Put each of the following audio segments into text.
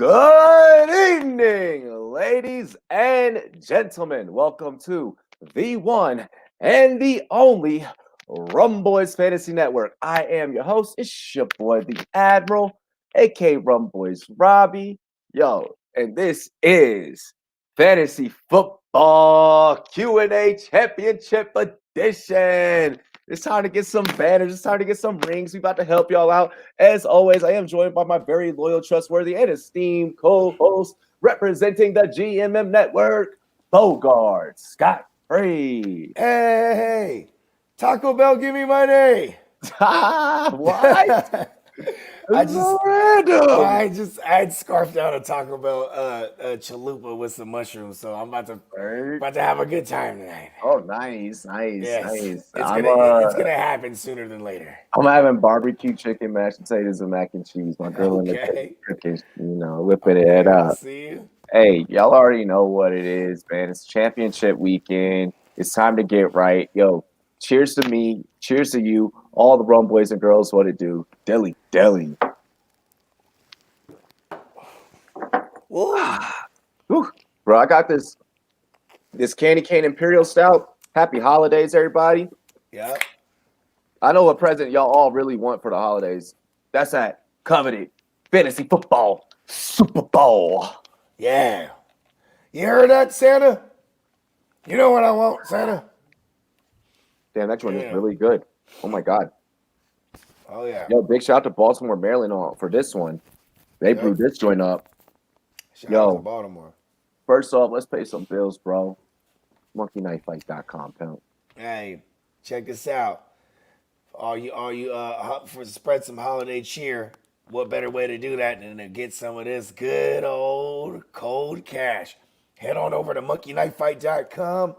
Good evening, ladies and gentlemen. Welcome to the one and the only Rumboyz Fantasy Network. I am your host. It's your boy, the Admiral, aka Rumboyz Robbie. Yo, and this is Fantasy Football Q&A Championship Edition. It's time to get some banners. It's time to get some rings. We about to help y'all out. As always, I am joined by my very loyal, trustworthy, and esteemed co-host representing the GMM Network, Bogart Scott Free. Hey, Taco Bell, give me money. What? I Random. scarfed out a Taco Bell chalupa with some mushrooms, so I'm about to have a good time tonight. Oh, nice. Yes, It's it's gonna happen sooner than later. I'm having barbecue chicken, mashed potatoes, and mac and cheese. My girl in the Okay. cooking, whipping it I up. see you. Hey, y'all already know what it is, man. It's championship weekend. It's time to get right. Yo, cheers to me. Cheers to you. All the rum boys and girls, what it do. Deli. Woo. Whew. Bro, I got this Candy Cane Imperial Stout. Happy holidays, everybody. Yep. I know what present y'all all really want for the holidays. That's that coveted fantasy football Super Bowl. Yeah. You heard that, Santa? You know what I want, Santa? Damn, that joint is really good. Oh my God. Oh yeah. Yo, big shout out to Baltimore, Maryland for this one. They brewed this joint up. Shout out to Baltimore. First off, let's pay some bills, bro. MonkeyKnifeFight.com, pimp. Hey, check this out. All you for spread some holiday cheer. What better way to do that than to get some of this good old cold cash? Head on over to monkeyknifefight.com,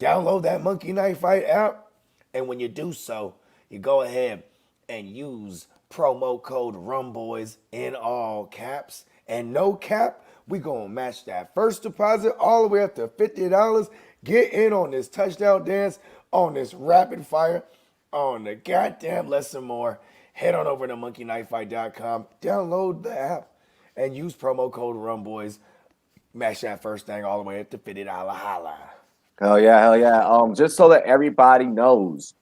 download that Monkey Knife Fight app, and when you do so, you go ahead and use promo code RUMBOYS in all caps. And no cap, we gonna match that first deposit all the way up to $50. Get in on this touchdown dance, on this rapid fire, on the goddamn lesson more. Head on over to monkeyknifefight.com, download the app, and use promo code RUMBOYS. Match that first thing all the way up to $50. Holla. Hell yeah. Just so that everybody knows,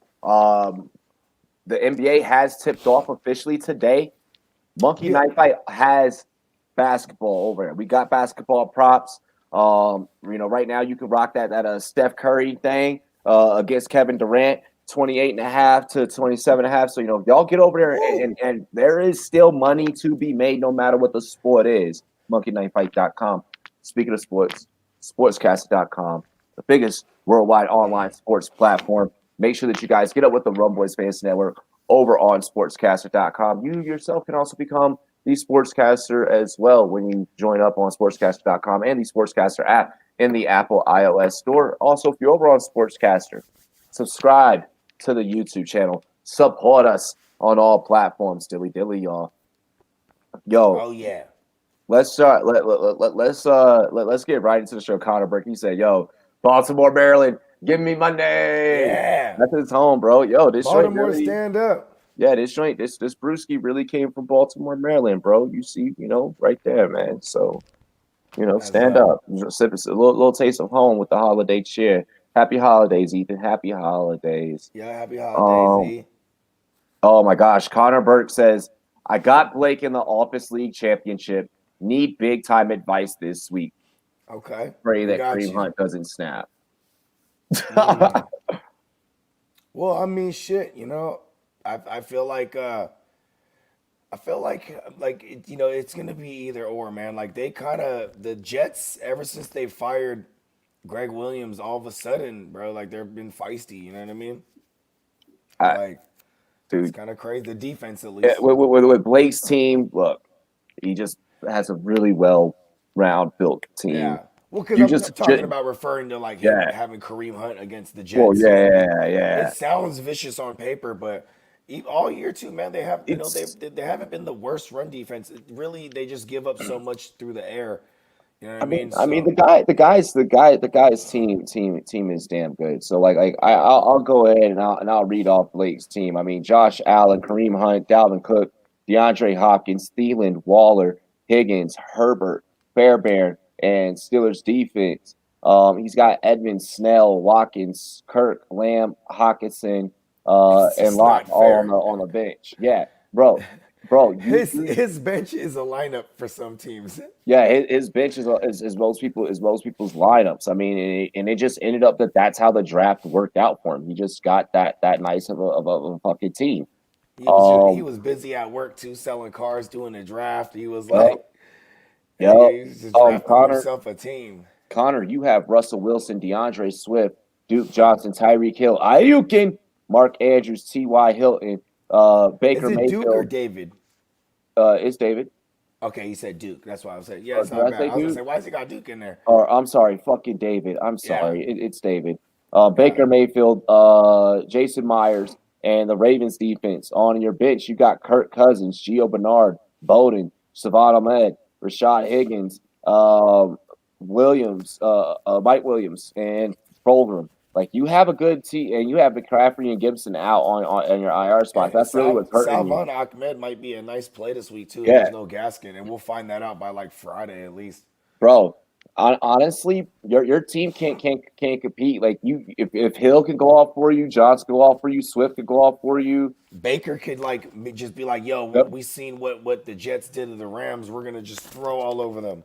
the NBA has tipped off officially today. Monkey Knife Fight has basketball over there. We got basketball props. Right now you can rock that Steph Curry thing against Kevin Durant, 28.5 to 27.5. So y'all get over there and there is still money to be made no matter what the sport is. MonkeyKnifeFight.com. Speaking of sports, sportscast.com, the biggest worldwide online sports platform. Make sure that you guys get up with the Rumboyz Fantasy Network over on sportscaster.com. You yourself can also become the Sportscaster as well when you join up on sportscaster.com and the Sportscaster app in the Apple iOS store. Also, if you're over on Sportscaster, subscribe to the YouTube channel. Support us on all platforms. Dilly, y'all. Yo. Oh yeah. Let's start. Let's get right into the show. Connor Burke, he said, "Yo, Baltimore, Maryland, give me Monday." Yeah, that's his home, bro. Yo, this Baltimore joint really, stand up. Yeah, this brewski really came from Baltimore, Maryland, bro. You see, right there, man. So, stand up. Sip a little taste of home with the holiday cheer. Happy holidays, Ethan. Happy holidays. Yeah, happy holidays, E. Oh my gosh, Connor Burke says, "I got Blake in the Office League Championship. Need big time advice this week. Okay. Pray that Kareem Hunt doesn't snap." Well, I mean, shit. I feel like it's gonna be either or, man. Like the Jets, ever since they fired Greg Williams, all of a sudden, bro, like they've been feisty. You know what I mean? Dude, it's kind of crazy. The defense, at least. With Blake's team, look, he just has a really well-round built team. Yeah. Well, because I'm talking about referring to him having Kareem Hunt against the Jets. Well, yeah. It sounds vicious on paper, but all year too, man, they have they haven't been the worst run defense. Really, they just give up so much through the air. You know what I mean? I mean, the guy's team is damn good. So I'll go ahead and I'll read off Blake's team. I mean, Josh Allen, Kareem Hunt, Dalvin Cook, DeAndre Hopkins, Thielen, Waller, Higgins, Herbert, Fairbairn, and Steelers defense. He's got Edmonds, Snell, Watkins, Kirk, Lamb, Hawkinson, It's and just Locke not all fair. on the bench. Yeah, bro, His bench is a lineup for some teams. yeah, his bench is most people's lineups. I mean, and it just ended up that that's how the draft worked out for him. He just got that nice of a fucking team. He Um, was busy at work too, selling cars, doing the draft. He was yep, like, yep. he was just drafting Connor, himself a team. you have Russell Wilson, DeAndre Swift, Duke Johnson, Tyreek Hill, Ayukin, Mark Andrews, T.Y. Hilton, Is Baker it Duke or Mayfield. David? It's David. Okay, he said Duke. That's why I was saying, yeah, it's Did not I bad. say I was gonna Duke? say, why has he got Duke in there? Or I'm sorry, fucking David. I'm Yeah, sorry. It's David. yeah. Baker Mayfield, Jason Myers, and the Ravens defense. On your bench, you got Kirk Cousins, Gio Bernard, Bowden, Savon Ahmed, Rashad Higgins, Williams, Mike Williams, and Fulgham. Like you have a good team, and you have McCaffrey and Gibson out on your IR spots. And That's really what's hurting you. Salvon Ahmed might be a nice play this week too if Yeah, there's no Gaskin, and we'll find that out by like Friday at least. bro. Honestly, your team can't compete. Like you, if Hill can go off for you, Johnson can go off for you, Swift can go off for you. Baker could like just be like, "Yo, Yep. we seen what the Jets did to the Rams. We're gonna just throw all over them."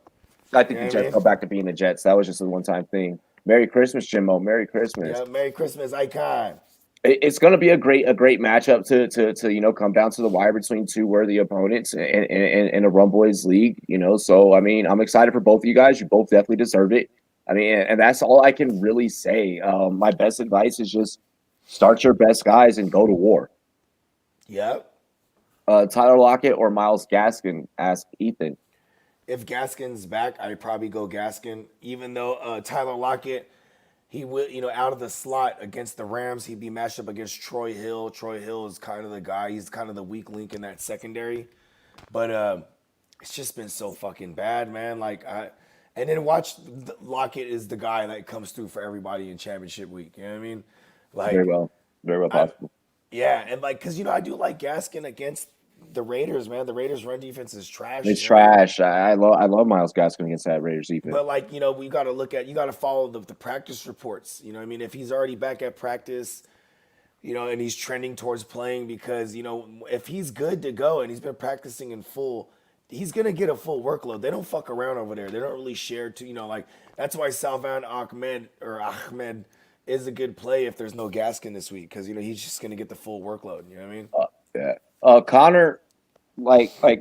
I You think know the what I Jets mean? go back to being the Jets. That was just a one time thing. Merry Christmas, Jimmo. Merry Christmas. Yeah, Merry Christmas, icon. It's going to be a great matchup to come down to the wire between two worthy opponents in a Rumboyz league. So I mean, I'm excited for both of you guys. You both definitely deserve it. I mean, and that's all I can really say. My best advice is just start your best guys and go to war. Yep. Tyler Lockett or Miles Gaskin? Ask Ethan. If Gaskin's back, I'd probably go Gaskin. Even though Tyler Lockett, he will, out of the slot against the Rams, he'd be matched up against Troy Hill. Troy Hill is kind of the guy. He's kind of the weak link in that secondary. But it's just been so fucking bad, man. And then watch Lockett is the guy that comes through for everybody in championship week. You know what I mean? Very Like, well, very well I, possible. yeah, and cause I do like Gaskin against the Raiders, man. The Raiders' run defense is trash. It's You know what I mean? trash. I love Miles Gaskin against that Raiders defense. But we got to you got to follow the practice reports. You know, what I mean, if he's already back at practice, and he's trending towards playing because if he's good to go and he's been practicing in full, he's gonna get a full workload. They don't fuck around over there. They don't really share too. That's why Salvan Ahmed is a good play if there's no Gaskin this week because he's just gonna get the full workload. You know what I mean? Yeah. Connor,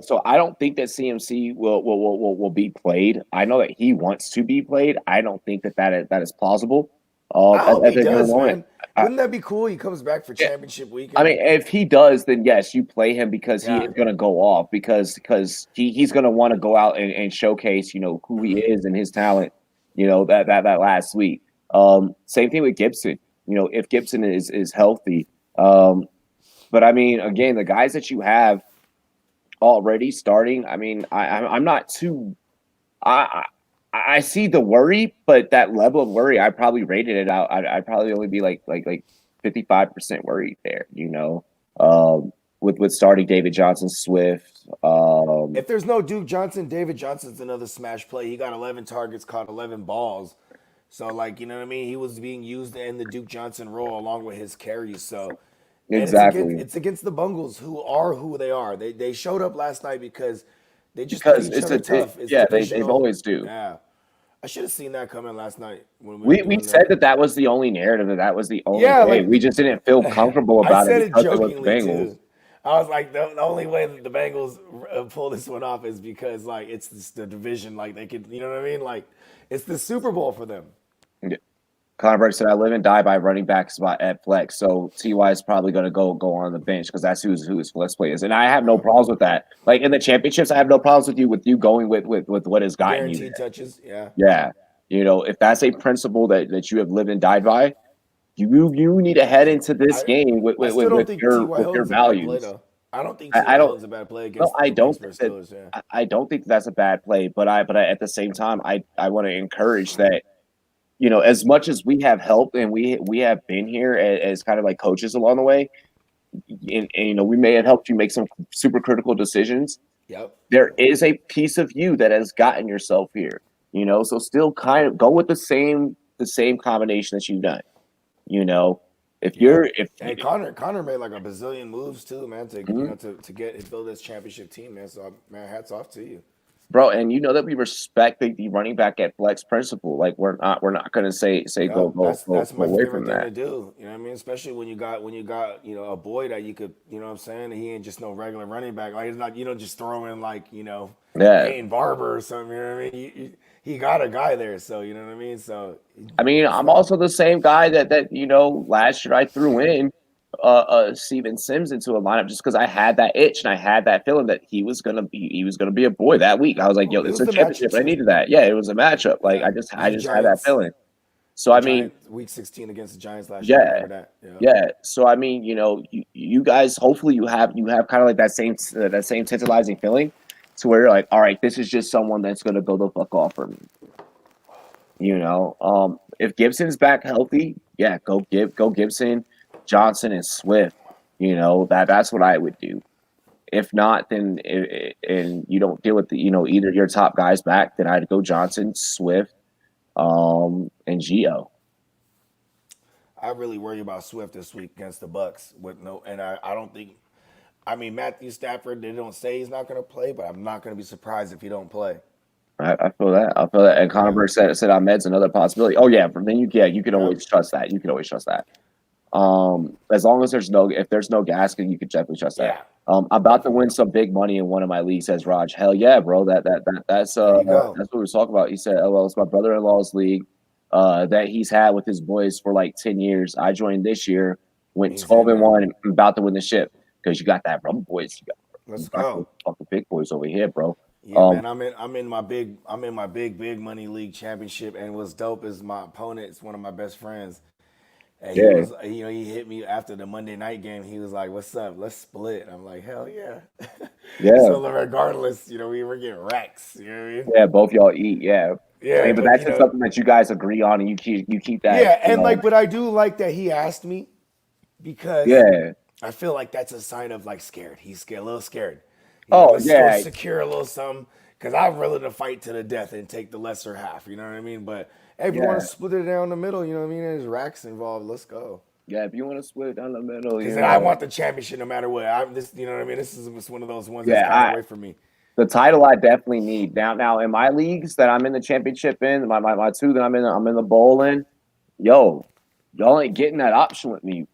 so I don't think that CMC will be played. I know that he wants to be played. I don't think that is plausible. I hope At he the given does, moment. man. Wouldn't that be cool? He comes back for Yeah, championship I weekend. mean, if he does, then yes, you play him because he Yeah. is going to go off because he's going to want to go out and showcase who he is and his talent. That last week. Same thing with Gibson. If Gibson is healthy. But I mean, again, the guys that you have already starting. I mean, I'm not too. I see the worry, but that level of worry, I probably rated it out. I'd probably only be like 55% worried there. With starting David Johnson, Swift. If there's no Duke Johnson, David Johnson's another smash play. He got 11 targets, caught 11 balls. So, you know what I mean? He was being used in the Duke Johnson role along with his carries. So, and Exactly. it's against the Bungles who are who they are. They showed up last night because they just Because play each it's other tough. It's they divisional. always do. Yeah. I should have seen that coming last night when we were We doing said that was the only narrative, that was the only Yeah, way. We just didn't feel comfortable I about it said it because it was the jokingly Bengals. too. I was like, the only way that the Bengals pull this one off is because it's the division. They could, you know what I mean? It's the Super Bowl for them. Yeah. Connor Burke said, "I live and die by running back spot at flex." So Ty is probably going to go on the bench because that's who his flex play is, and I have no problems with that. Like in the championships, I have no problems with you going with what has gotten you Guaranteed there. touches. Yeah. Yeah, if that's a principle that you have lived and died by, you need to head into this game with I still don't think T.Y. with your Hilton's a bad play values. though. I don't think I T.Y. don't. Hilton's a bad play No, I don't against think the that. Steelers. Yeah. I don't think that's a bad play, but at the same time, I want to encourage that. As much as we have helped and we have been here as kind of like coaches along the way, and we may have helped you make some super critical decisions. Yep. There is a piece of you that has gotten yourself here. So still kind of go with the same combination that you've done. You know, if Yep. you're if Hey, Connor made like a bazillion moves too, man, to Mhm. to get and build this championship team, man. So man, hats off to you. Bro, and you know that we respect the running back at flex principle. Like we're not gonna say go Yep, go go that's go my away favorite from thing that. to do. You know what I mean? Especially when you got a boy that you could what I'm saying. He ain't just no regular running back. Like it's not just throw in like Yeah. Peyton Barber or something. You know what I mean? He got a guy there, so you know what I mean. So I mean, I'm respect. also the same guy that last year I threw in Steven Sims into a lineup just because I had that itch and I had that feeling that he was gonna be a boy that week. I was like, yo, It it's was a the matchup championship. I too. needed that. Yeah, it was a matchup. Like Yeah, I it just was I the just had that Giants. feeling. So I mean, Giants week 16 against the Giants last year. I yeah, remember that. Yeah. yeah. So I mean, you guys hopefully you have kind of like that same tantalizing feeling to where you're like, all right, this is just someone that's gonna go the fuck off for me. If Gibson's back healthy, yeah, go Gibson, Johnson, and Swift. That's what I would do. If not, then and you don't deal with either your top guys back, then I'd go Johnson, Swift, and Geo. I really worry about Swift this week against the Bucks with no, and I don't think. I mean, Matthew Stafford. They don't say he's not going to play, but I'm not going to be surprised if he don't play. I feel that. I feel that. And Connor Yeah, Burke said Ahmed's another possibility. Oh yeah, but then you can yeah, always trust that. You can always trust that. As long as if there's no Gaskin, you could definitely trust that. yeah. I'm about to Definitely. win some big money in one of my leagues, says Raj. Hell yeah, bro. That's There you go. what we were talking about. He said, "Oh well, it's my brother-in-law's league, that he's had with his boys for like 10 years. I joined this year, went He's 12 in and there. 1, and I'm about to win the ship because you got that Rumboyz. You Let's got those go. fucking big boys over here, bro. Yeah, Um, man. I'm in my big money league championship, and what's dope is my opponent is one of my best friends. And he yeah, was, he hit me after the Monday night game. He was like, "What's up? Let's split." I'm like, "Hell yeah!" yeah, So regardless, we were getting racks. You know what I mean? yeah. Both y'all eat, yeah. I Yeah, mean, but but that's just something that you guys agree on, and you keep that, yeah, and like, but I do like that he asked me because yeah. I feel like that's a sign of like scared. He's scared, a little scared. Oh Let's go yeah, secure a little something because I'm willing to fight to the death and take the lesser half. You know what I mean? But hey, if you want yeah. to split it down the middle, you know what I mean? There's racks involved. Let's go. Yeah, if you want to split it down the middle, Because I want the championship no matter what. I'm this, you know what I mean? This is just one of those ones that's yeah, gotten away from me. the title I definitely need now. In my leagues that I'm in the championship in, my two that I'm in the bowl in, yo, y'all ain't getting that option with me.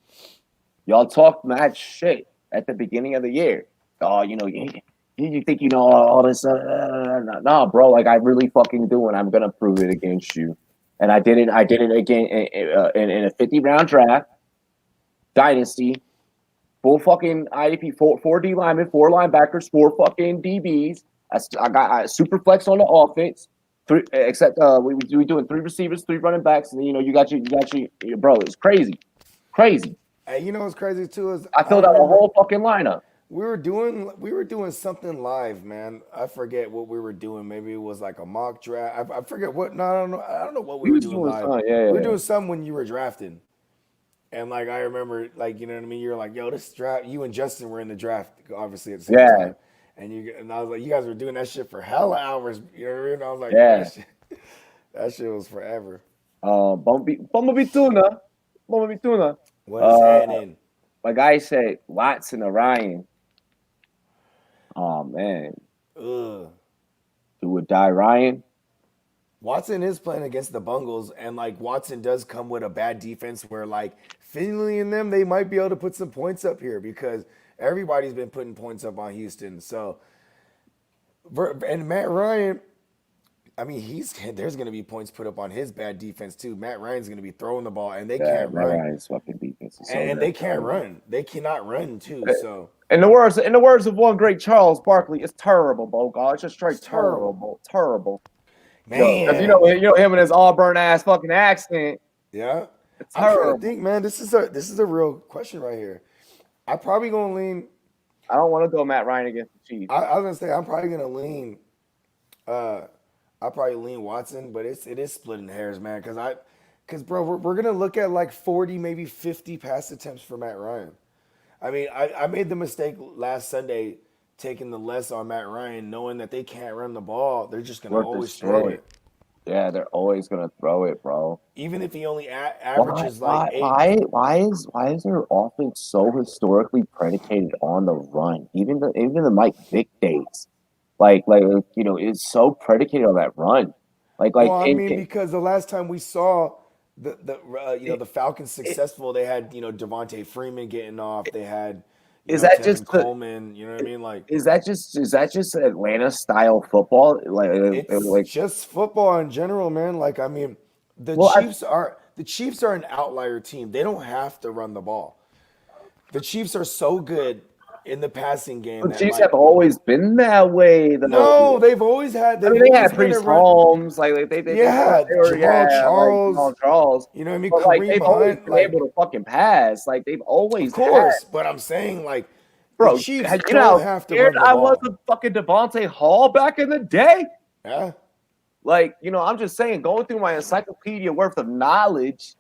Y'all talk mad shit at the beginning of the year. Oh, you think you know all this? No, bro. Like I really fucking do, and I'm gonna prove it against you. And I did it. I did it again in a 50-round draft dynasty. Full fucking IDP, four D linemen, four linebackers, four fucking DBs. I got super flex on the offense. Three, except we doing three receivers, three running backs, and then you got your bro. It's crazy, crazy. Hey, you know what's crazy too is I I filled out a remember whole fucking lineup. we were doing something live, man. I forget what we were doing. Maybe it was like a mock draft. I forget what. No, I don't know. I don't know what we We were was doing doing live. something, We were yeah, doing something when you were drafting. And like I remember, like you know what I mean. You're like, "Yo, this draft." You and Justin were in the draft, obviously at the same yeah, time. And I was like, "You guys were doing that shit for hella hours." You know what I mean? I was like, "Yo, yeah. that shit was forever." Bumblebee Tuna, Bumblebee Tuna. What is Uh, happening? my guy said Watson Orion. Oh man, Ugh. do or die Ryan. Watson is playing against the Bungles, and like Watson does come with a bad defense where like Finley and them, they might be able to put some points up here because everybody's been putting points up on Houston. So, and Matt Ryan, I mean, there's going to be points put up on his bad defense too. Matt Ryan's going to be throwing the ball, and they Yeah, can't Matt run, Ryan's fucking defense is so and they good. can't run. They cannot run too. So In the words of one great Charles Barkley, it's terrible, Bogart. It's just it's straight terrible, terrible, terrible. Yo, because you know, man. him and his Auburn ass fucking accent. Yeah, It's I'm trying to terrible. think, man. This is a real question right here. I probably gonna lean. I don't want to go Matt Ryan against the Chiefs. I was gonna say I'm probably gonna lean. Uh, I probably lean Watson, but it is splitting hairs, man. Because bro, we're gonna look at like 40, maybe 50 pass attempts for Matt Ryan. I mean, I made the mistake last Sunday taking the less on Matt Ryan, knowing that they can't run the ball. They're just gonna Worth the always throw shit. it. Yeah, they're always gonna throw it, bro. Even if he only averages like 8. Why is their offense so historically predicated on the run? Even the Mike Vick days, it's so predicated on that run. Well, I mean, because the last time we saw the Falcons successful, they had Devontae Freeman getting off. They had is that Tevin just the Coleman. You know what I mean? Like is that just Atlanta style football? it's just football in general, man. Like I mean, the well, Chiefs are an outlier team. They don't have to run the ball. The Chiefs are so good in the passing game the that Chiefs like have always been that way, no, though. they've always had I they've mean, they always had been a Priest run. Holmes, Yeah, they were Jamal Jamal Charles. Charles, You know what I mean? but Kareem they've always Hunt, been able to fucking pass. Like they've of always had, course. But I'm saying like the bro. Chiefs You know don't how have to scared run the I was ball. of fucking Devontae Hall back in the day. Yeah. Like I'm just saying, going through my encyclopedia worth of knowledge.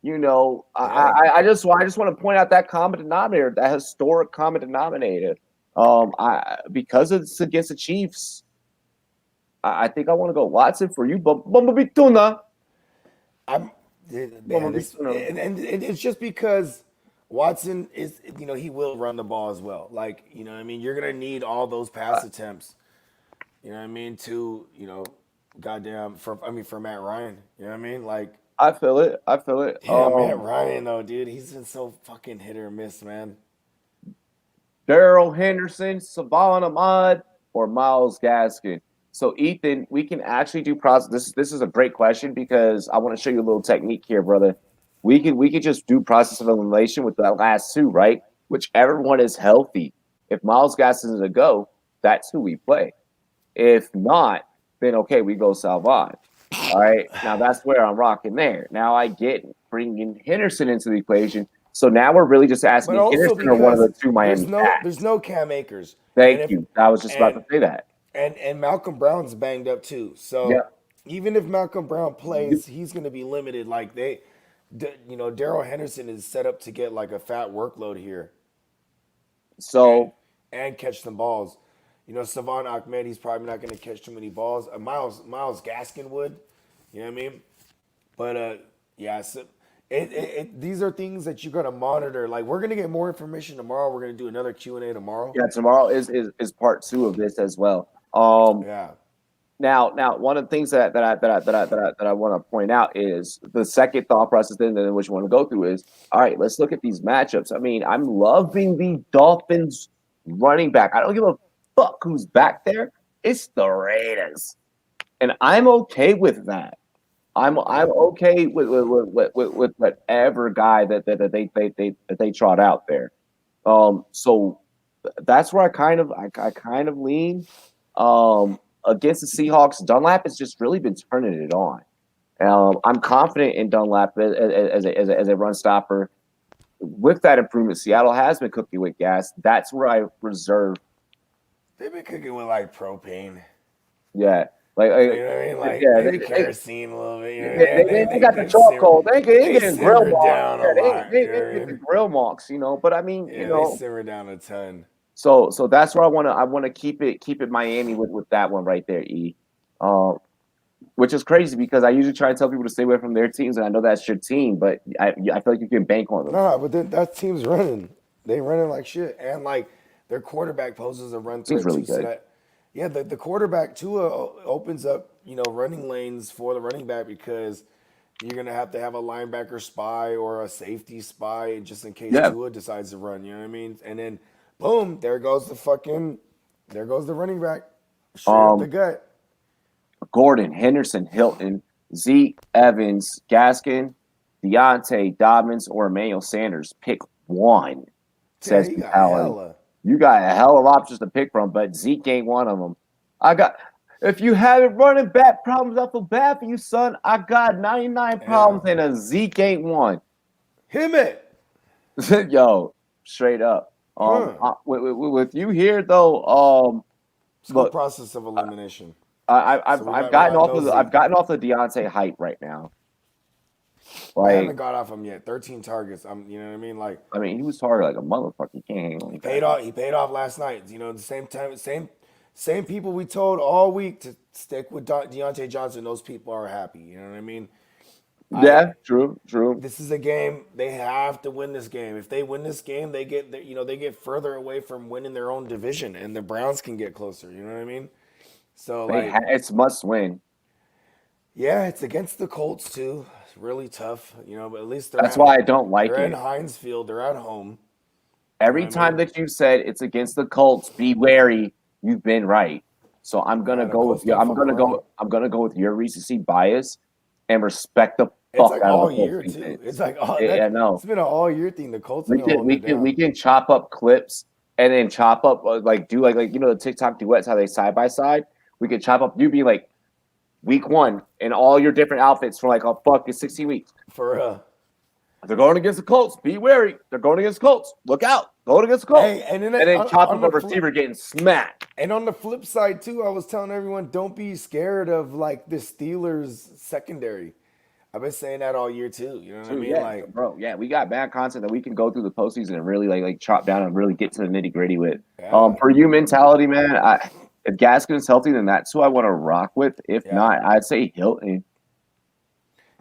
Yeah. I just want to point out that common denominator, that historic common denominator. Because it's against the Chiefs, I think I want to go Watson for you, Bumblebee Tuna. I'm man, and it's just because Watson is he will run the ball as well. Like, you know what I mean? You're gonna need all those pass attempts, you know what I mean, to, goddamn for Matt Ryan. You know what I mean? Like I feel it. I feel it. yeah, Matt Ryan though, dude, he's been so fucking hit or miss, man. Darrell Henderson, Savon Ahmad, or Miles Gaskin. So Ethan, we can actually do process. This is a great question because I want to show you a little technique here, brother. We could just do process of elimination with that last two, right? Whichever one is healthy. If Miles Gaskin is a go, that's who we play. If not, then okay, we go Salvon. All right. Now that's where I'm rocking there. Now I get bringing Henderson into the equation. So now we're really just asking But also Henderson or one of the because two Miami there's backs. no Cam Akers. And Thank if you. I was just about and to say that. and Malcolm Brown's banged up too. Yeah. So even if Malcolm Brown plays, he's going to be limited. Like Darrell Henderson is set up to get like a fat workload here So and catch some balls. Savon Ahmed, he's probably not going to catch too many balls. Miles Gaskin would, you know what I mean? But yeah, so these are things that you're going to monitor. Like we're going to get more information tomorrow. We're going to do another Q&A tomorrow. yeah, tomorrow is part 2 of this as well. Yeah. Now, one of the things that I want to point out is the second thought process then which you want to go through is, all right, let's look at these matchups. I mean, I'm loving the Dolphins running back. I don't give a fuck who's back there. It's the Raiders, and I'm okay with that. I'm okay with whatever guy that they trot out there. So that's where I kind of lean. Against the Seahawks, Dunlap has just really been turning it on. I'm confident in Dunlap as a run stopper. With that improvement, Seattle has been cooking with gas. That's where I reserve. They've been cooking with like propane. Yeah. You know what I mean? Like maybe kerosene a little bit. You know They got the charcoal. They getting grill marks. Down a lot. They get the grill marks, But I mean, they simmer down a ton. So that's where I want to keep it Miami with that one right there, E. Which is crazy because I usually try to tell people to stay away from their teams, and I know that's your team, but I feel like you can bank on them. Nah, but that team's running. They running like shit, and like their quarterback poses a run threat. He's really good. So yeah, the quarterback too opens up running lanes for the running back because you're gonna have to have a linebacker spy or a safety spy just in case Tua decides to run. You know what I mean? And then boom, there goes the running back straight up the gut. Gordon, Henderson, Hilton, Zeke, Evans, Gaskin, Deontay, Dobbins, or Emmanuel Sanders. Pick one, says Allen. You got a hell of options to pick from, but Zeke ain't one of them. If you having running back problems, I feel bad for you, son. I got 99 problems, and a Zeke ain't one. Him it. Yo, straight up. With you here though, it's the process of elimination. I've gotten off the Deontay hype right now. I Like, haven't got off him yet. 13 targets. You know what I mean? Like I mean, he was targeted like a motherfucker. You can't hang on he like paid that. off. He paid off last night. You know, the same time, same people we told all week to stick with Deontay Johnson. Those people are happy. You know what I mean? Yeah, true. This is a game they have to win. This game. If they win this game, they get they get further away from winning their own division, and the Browns can get closer. You know what I mean? So like, It's must win. yeah, it's against the Colts too. It's really tough, you know. But at least That's why I don't like they're in it. Heinz Field. They're at home. You know Every what I time mean? that you said it's against the Colts, be wary. You've been right. So I'm gonna Yeah, the go with Colts you. don't fuck around. I'm gonna go with your recency bias and respect the It's fuck like out of all the Colts year too. It's defense. like Yeah, it's no. been an all year thing. The Colts have been holding it We down can chop up clips and then chop up like do like the TikTok duets how they side by side. We can chop up you be like week 1 and all your different outfits for like it's 16 weeks. for. They're going against the Colts. Be wary. They're going against the Colts. Look out. Going against the Colts. Hey, and then chop on up a the receiver getting smacked. And on the flip side too, I was telling everyone, don't be scared of like the Steelers secondary. I've been saying that all year too. You know what I mean? Yeah, Like, bro. Yeah, we got bad content that we can go through the postseason and really like chop down and really get to the nitty gritty with. yeah, For you mentality, man. If Gaskin's healthy, then that's who I want to rock with. If Yeah. not, I'd say Hilton.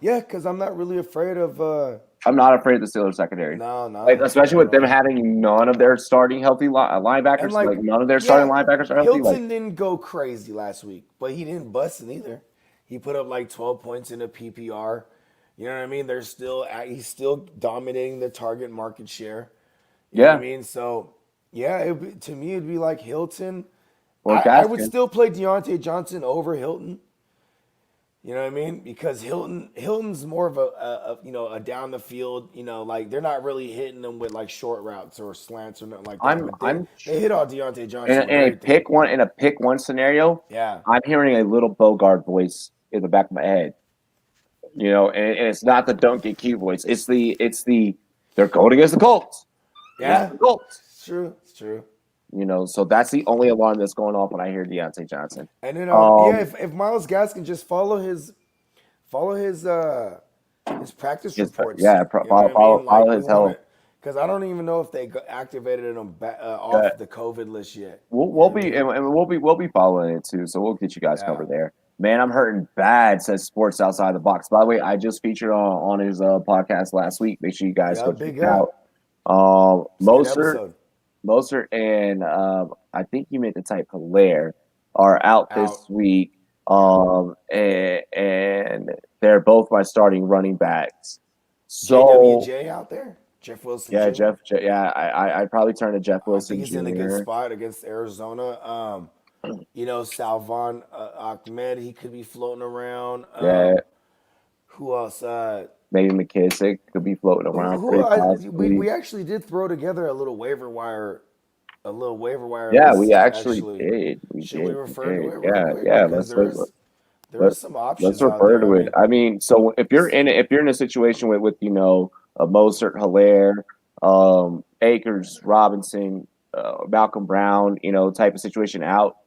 yeah, because I'm not really afraid of. I'm not afraid of the Steelers secondary. No, Like especially with them having none of their starting healthy linebackers. And Like none of their starting linebackers are healthy. Hilton didn't go crazy last week, but he didn't bust it either. He put up like 12 points in a PPR. You know what I mean? He's still dominating the target market share. You know what I mean? So yeah, to me it'd be like Hilton. Or I would Gaskin. still play Deontay Johnson over Hilton. You know what I mean? Because Hilton's more of a down the field, like they're not really hitting them with like short routes or slants or nothing like that. They hit all Deontay Johnson. In a pick one scenario, Yeah. I'm hearing a little Bogart voice in the back of my head. And it's not the don't get cute voice. It's the they're going against the Colts. Yeah. The Colts. It's true. So that's the only alarm that's going off when I hear Deontay Johnson. And then if Myles Gaskin just follow his practice reports. Yeah, follow his health. Because I don't even know if they activated him off the COVID list yet. We'll be following it too, so we'll get you guys covered there. Man, I'm hurting bad, says Sports Outside the Box. By the way, I just featured on his podcast last week. Make sure you guys go check it out. Mostert and I think you meant to type Hilaire are out this week. And they're both my starting running backs. So JWJ out there? Jeff Wilson. Yeah, Jr.? I'd probably turn to Jeff Wilson. I think he's in a good spot against Arizona. Salvon Ahmed, he could be floating around. Who else? Maybe McKissick could be floating around. We actually did throw together a little waiver wire. Yeah, we actually did. Should we refer to it? Yeah. There are some options. Let's refer to it. I mean, so if you're in a situation with a Mostert, Hilaire, Akers, Robinson, Malcolm Brown, type of situation out.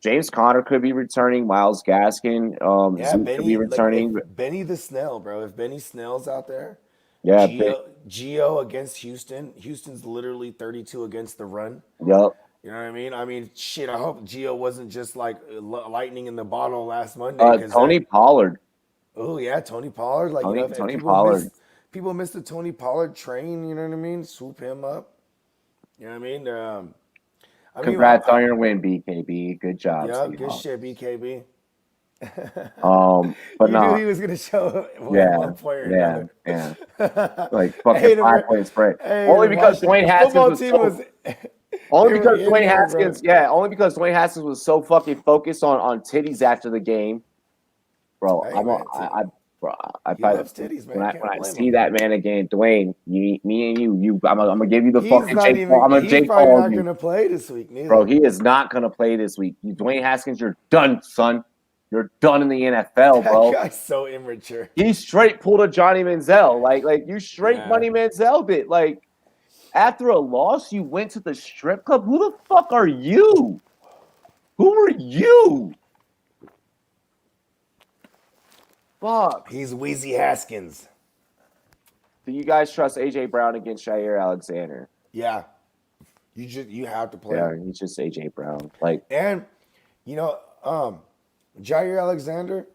James Conner could be returning. Myles Gaskin could be returning. Benny the Snell, bro. If Benny Snell's out there, yeah. Gio against Houston. Houston's literally 32 against the run. Yep. You know what I mean? Shit, I hope Gio wasn't just like lightning in the bottle last Monday. Tony Pollard. Oh, yeah, Tony Pollard. Like, Tony Pollard. People missed the Tony Pollard train, you know what I mean? Swoop him up. You know what I mean? Congrats on your win, BKB. Good job. Yeah, good shit, BKB. But you knew he was gonna show one player. Yeah. Like fucking 5-point spread. Only because Dwayne Haskins Dwayne Haskins was so fucking focused on titties after the game, bro. Hey, I loves titties, man. When I see that man again, Dwayne, me and you, I'm gonna give you the fucking Jake Paul. He's probably not gonna play this week, neither. Bro, he is not gonna play this week. Dwayne Haskins, you're done, son. You're done in the NFL, bro. That guy's so immature. He straight pulled a Johnny Manziel. Like you straight Money Manziel bit. Like after a loss, you went to the strip club. Who the fuck are you? Who are you? Fuck. He's Wheezy Haskins. Do you guys trust AJ Brown against Jair Alexander? Yeah. You have to play Yeah, him. he's just AJ Brown. Like, And, you know, Jair Alexander,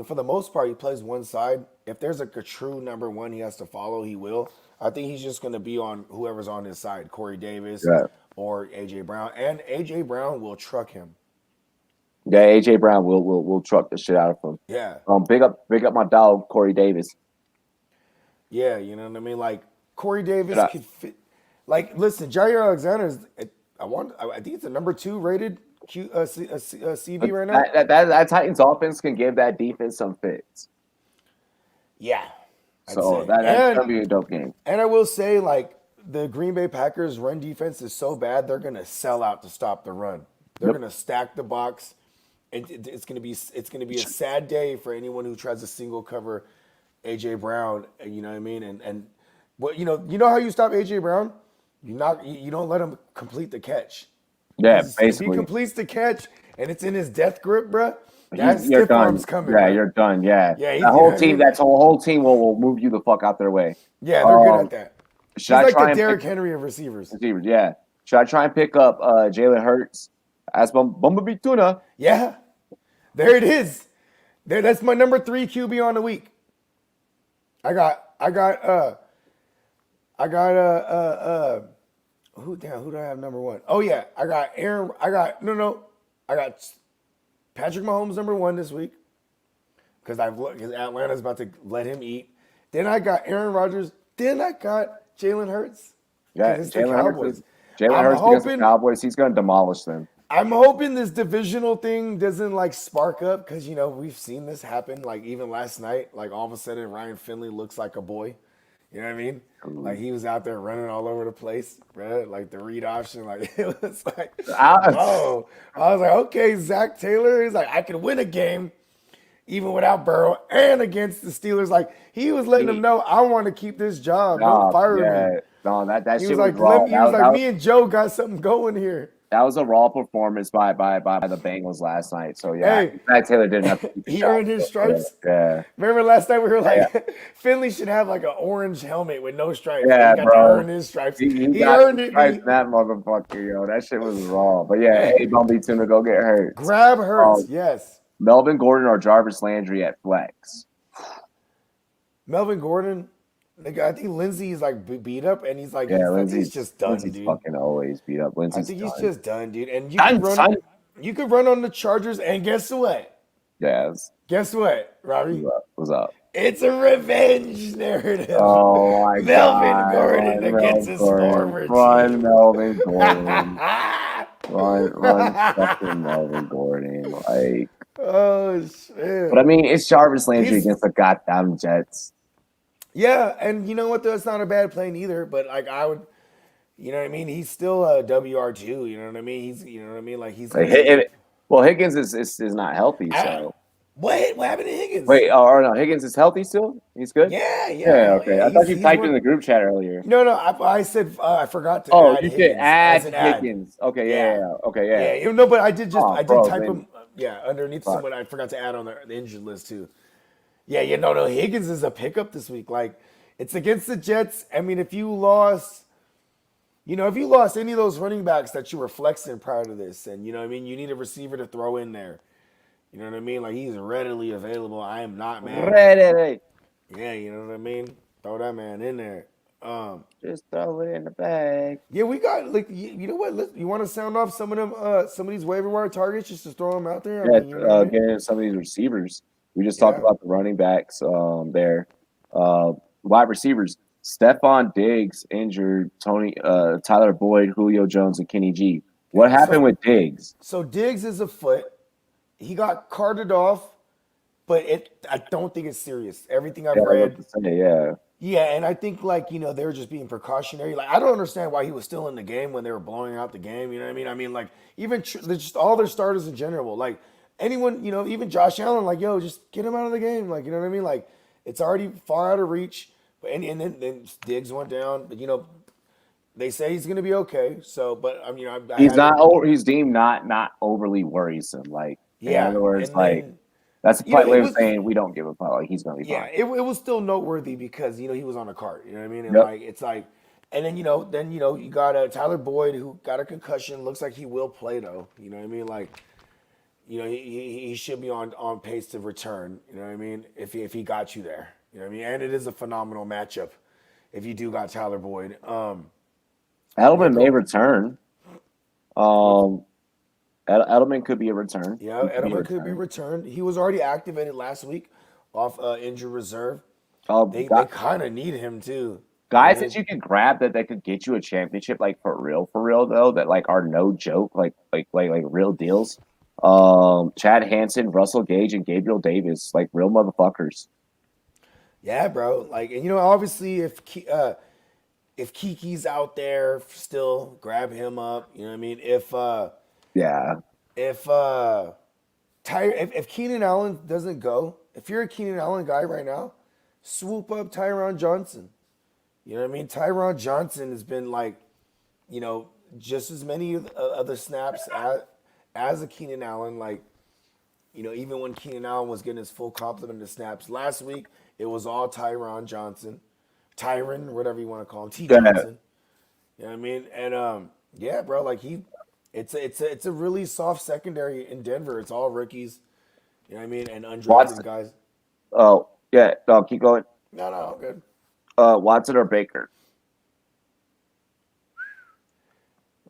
for the most part, he plays one side. If there's a true number one he has to follow, he will. I think he's just going to be on whoever's on his side, Corey Davis yeah. or AJ Brown. And AJ Brown will truck him. Yeah, AJ Brown will truck the shit out of him. Yeah. Big up my dog, Corey Davis. Yeah, you know what I mean? Like, Corey Davis could fit. Like, listen, Jair Alexander is, I think it's a number 2 rated CV right now. That Titans offense can give that defense some fits. Yeah. So that's gonna be a dope game. And I will say, like, the Green Bay Packers run defense is so bad they're gonna sell out to stop the run. They're gonna stack the box. It's gonna be a sad day for anyone who tries to single cover AJ Brown. You know what I mean? And what you know how you stop AJ Brown? You don't let him complete the catch. Yeah, basically. If he completes the catch and it's in his death grip, bruh, that you're stiff done. arm's coming. Yeah, bro. you're done. Yeah, Yeah, that whole team will move you the fuck out their way. Yeah, they're good at that. He's like the Derrick Henry of receivers. Yeah. Should I try and pick up Jalen Hurts as Bumblebee Tuna? Yeah, there it is. That's my number 3 QB on the week. I got who do I have number 1? Oh yeah, I got Patrick Mahomes number 1 this week because Atlanta's about to let him eat. Then I got Aaron Rodgers. Then I got Jalen Hurts. Yeah, it's the Cowboys. Jalen Hurts against the Cowboys. He's going to demolish them. I'm hoping this divisional thing doesn't like spark up because we've seen this happen. Like even last night, like all of a sudden Ryan Finley looks like a boy. You know what I mean? Like he was out there running all over the place, right? Like the read option, like it was like, oh, I was like, okay, Zach Taylor is like, I could win a game even without Burrow and against the Steelers. Like he was letting them know, I want to keep this job. Don't fire me. No, that He shit was like, raw. Me and Joe got something going here. That was a raw performance by the Bengals last night. So yeah, Zach Taylor didn't have to keep he earned his stripes. Yeah. Remember last night we were like, Finley should have like an orange helmet with no stripes. Yeah, he got to earn his stripes. He earned it. That motherfucker, yo. That shit was raw. But yeah, hey, Bumblebee Tuna, go get hurt. Grab Hurts, yes. Melvin Gordon or Jarvis Landry at flex. Melvin Gordon. I think Lindsey is like beat up, and he's like, he's just done, Lindsey's dude. fucking always beat up. I think he's just done, dude. And you could run on the Chargers, and guess what? Yes. Guess what, Robbie? What's up? It's a revenge narrative. Oh my God. Melvin Gordon against his former team. Run, Melvin Gordon. run fucking Melvin Gordon. Like, oh shit. But I mean, it's Jarvis Landry against the goddamn Jets. Yeah, and you know what? That's not a bad play either. But like, I would, you know what I mean? He's still a WR2. You know what I mean? Like he's. Well, Higgins is not healthy. So what happened to Higgins? Wait, no, Higgins is healthy still. He's good. Yeah. Okay, I thought you typed in the group chat earlier. No, I said I forgot to. Oh, you did add Higgins. Okay, yeah. Okay, yeah. Yeah, no, but I did type him. Yeah, underneath someone I forgot to add on the injured list too. Yeah, no, Higgins is a pickup this week. Like, it's against the Jets. I mean, if you lost any of those running backs that you were flexing prior to this, and you know what I mean, you need a receiver to throw in there. You know what I mean? Like, he's readily available. I am not mad. Ready. Yeah, you know what I mean? Throw that man in there. Just throw it in the bag. Yeah, we got like you know what? You want to sound off some of these waiver wire targets just to throw them out there? Yeah, getting some of these receivers. We just talked about the running backs there. Wide receivers, Stephon Diggs injured, Tyler Boyd, Julio Jones, and Kenny G. What happened with Diggs? So Diggs is a foot. He got carted off, but I don't think it's serious. Everything I've read. Yeah, and I think they were just being precautionary. Like, I don't understand why he was still in the game when they were blowing out the game. You know what I mean? I mean, like, even just all their starters in general. Like, anyone, even Josh Allen, like, yo, just get him out of the game. Like, you know what I mean? Like, it's already far out of reach. But and then Diggs went down. But, they say he's going to be okay. So, but, he's deemed not overly worrisome. Like, in other words, That's a You know, polite way it of was saying we don't give a fuck. Like he's gonna be yeah, fine. it was still noteworthy because he was on a cart. You know what I mean? And Yep. like it's like, and then you got Tyler Boyd who got a concussion. Looks like he will play though. You know what I mean? Like he should be on pace to return. You know what I mean? If he got you there. You know what I mean? And it is a phenomenal matchup if you do got Tyler Boyd. Yeah, Edelman may go return. with Um, Edelman could be a return. yeah, He could be a Edelman could be return. returned. He was already activated last week off injured reserve. They Got kind of need him too. You know what guys I that mean? you could grab that could get you a championship, like for real though, that like are no joke, like real deals. Chad Hansen, Russell Gage, and Gabriel Davis, like real motherfuckers. Yeah, bro. Like, and obviously, if Kiki's out there still, grab him up. You know what I mean? Yeah, If if Keenan Allen doesn't go, if you're a Keenan Allen guy right now, swoop up Tyron Johnson. You know what I mean? Tyron Johnson has been like, you know, just as many of the snaps as a Keenan Allen. Like, even when Keenan Allen was getting his full complement of snaps last week, it was all Tyron Johnson, Tyron, whatever you want to call him, T yeah. Johnson. You know what I mean? And yeah, bro, like it's a really soft secondary in Denver. It's all rookies. You know what I mean? And undrafted Watson. guys. Oh yeah. No, keep going. No, good. Watson or Baker?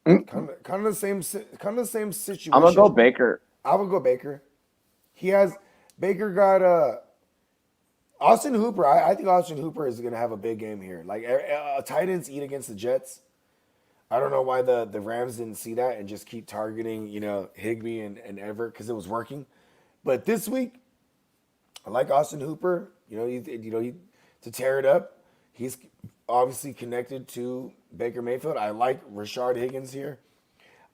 Mm, Kind of the same I'm gonna go situation. Baker. I would go Baker. He has Baker got Austin Hooper. I think Austin Hooper is gonna have a big game here. Like Titans eat against the Jets. I don't know why the Rams didn't see that and just keep targeting, Higbee and Everett because it was working. But this week, I like Austin Hooper. To tear it up. He's obviously connected to Baker Mayfield. I like Rashard Higgins here.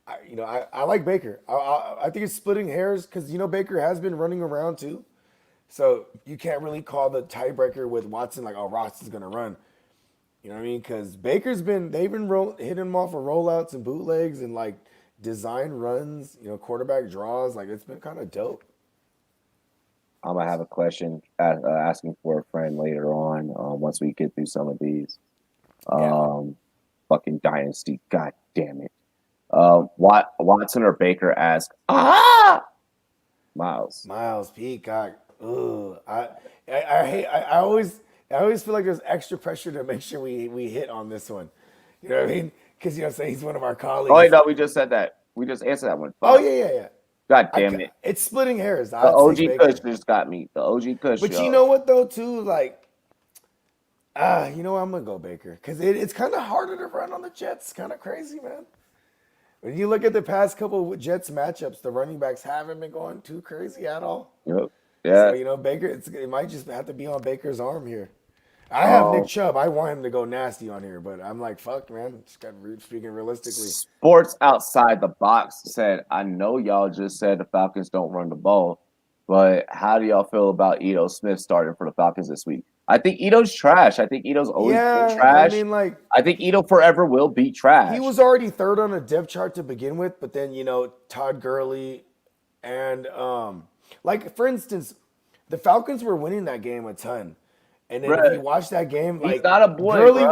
I like Baker. I think it's splitting hairs because Baker has been running around too. So you can't really call the tiebreaker with Watson like, oh, Watson's gonna run. You know what I mean? Because they've been hitting him off of rollouts and bootlegs and like design runs, quarterback draws. Like it's been kind of dope. I'm gonna have a question asking for a friend later on. Once we get through some of these. Yeah, Fucking dynasty. God damn it. Watson or Baker ask. Miles. Miles Peacock. Ugh. I hate. I always feel like there's extra pressure to make sure we hit on this one. You know what I mean? Because say he's one of our Oh wait, colleagues. no, we just said that. We just answered that one. Oh Fuck. yeah. God damn it. It's splitting hairs. The I'd say OG Kush Baker. just got me. The OG Kush, But you yo. know what though too, like you know what? I'm gonna go Baker because it's kind of harder to run on the Jets. Kind of crazy, man. When you look at the past couple of Jets matchups, the running backs haven't been going too crazy at all. Yep. So Yeah. Baker, it might just have to be on Baker's arm here. I have Nick Um, Chubb. I want him to go nasty on here, but I'm like, fuck, man. Just got speaking realistically. Sports Outside the Box said, I know y'all just said the Falcons don't run the ball, but how do y'all feel about Ito Smith starting for the Falcons this week? I think Ito's trash. I think Ito's always been Yeah, I trash. mean, like I think Ito forever will be he trash. was already third on the depth chart to begin with, but then Todd Gurley and like for instance, the Falcons were winning that game a ton. And then if you Bruh, watch that game, he's like not a boy, Gurley bruh.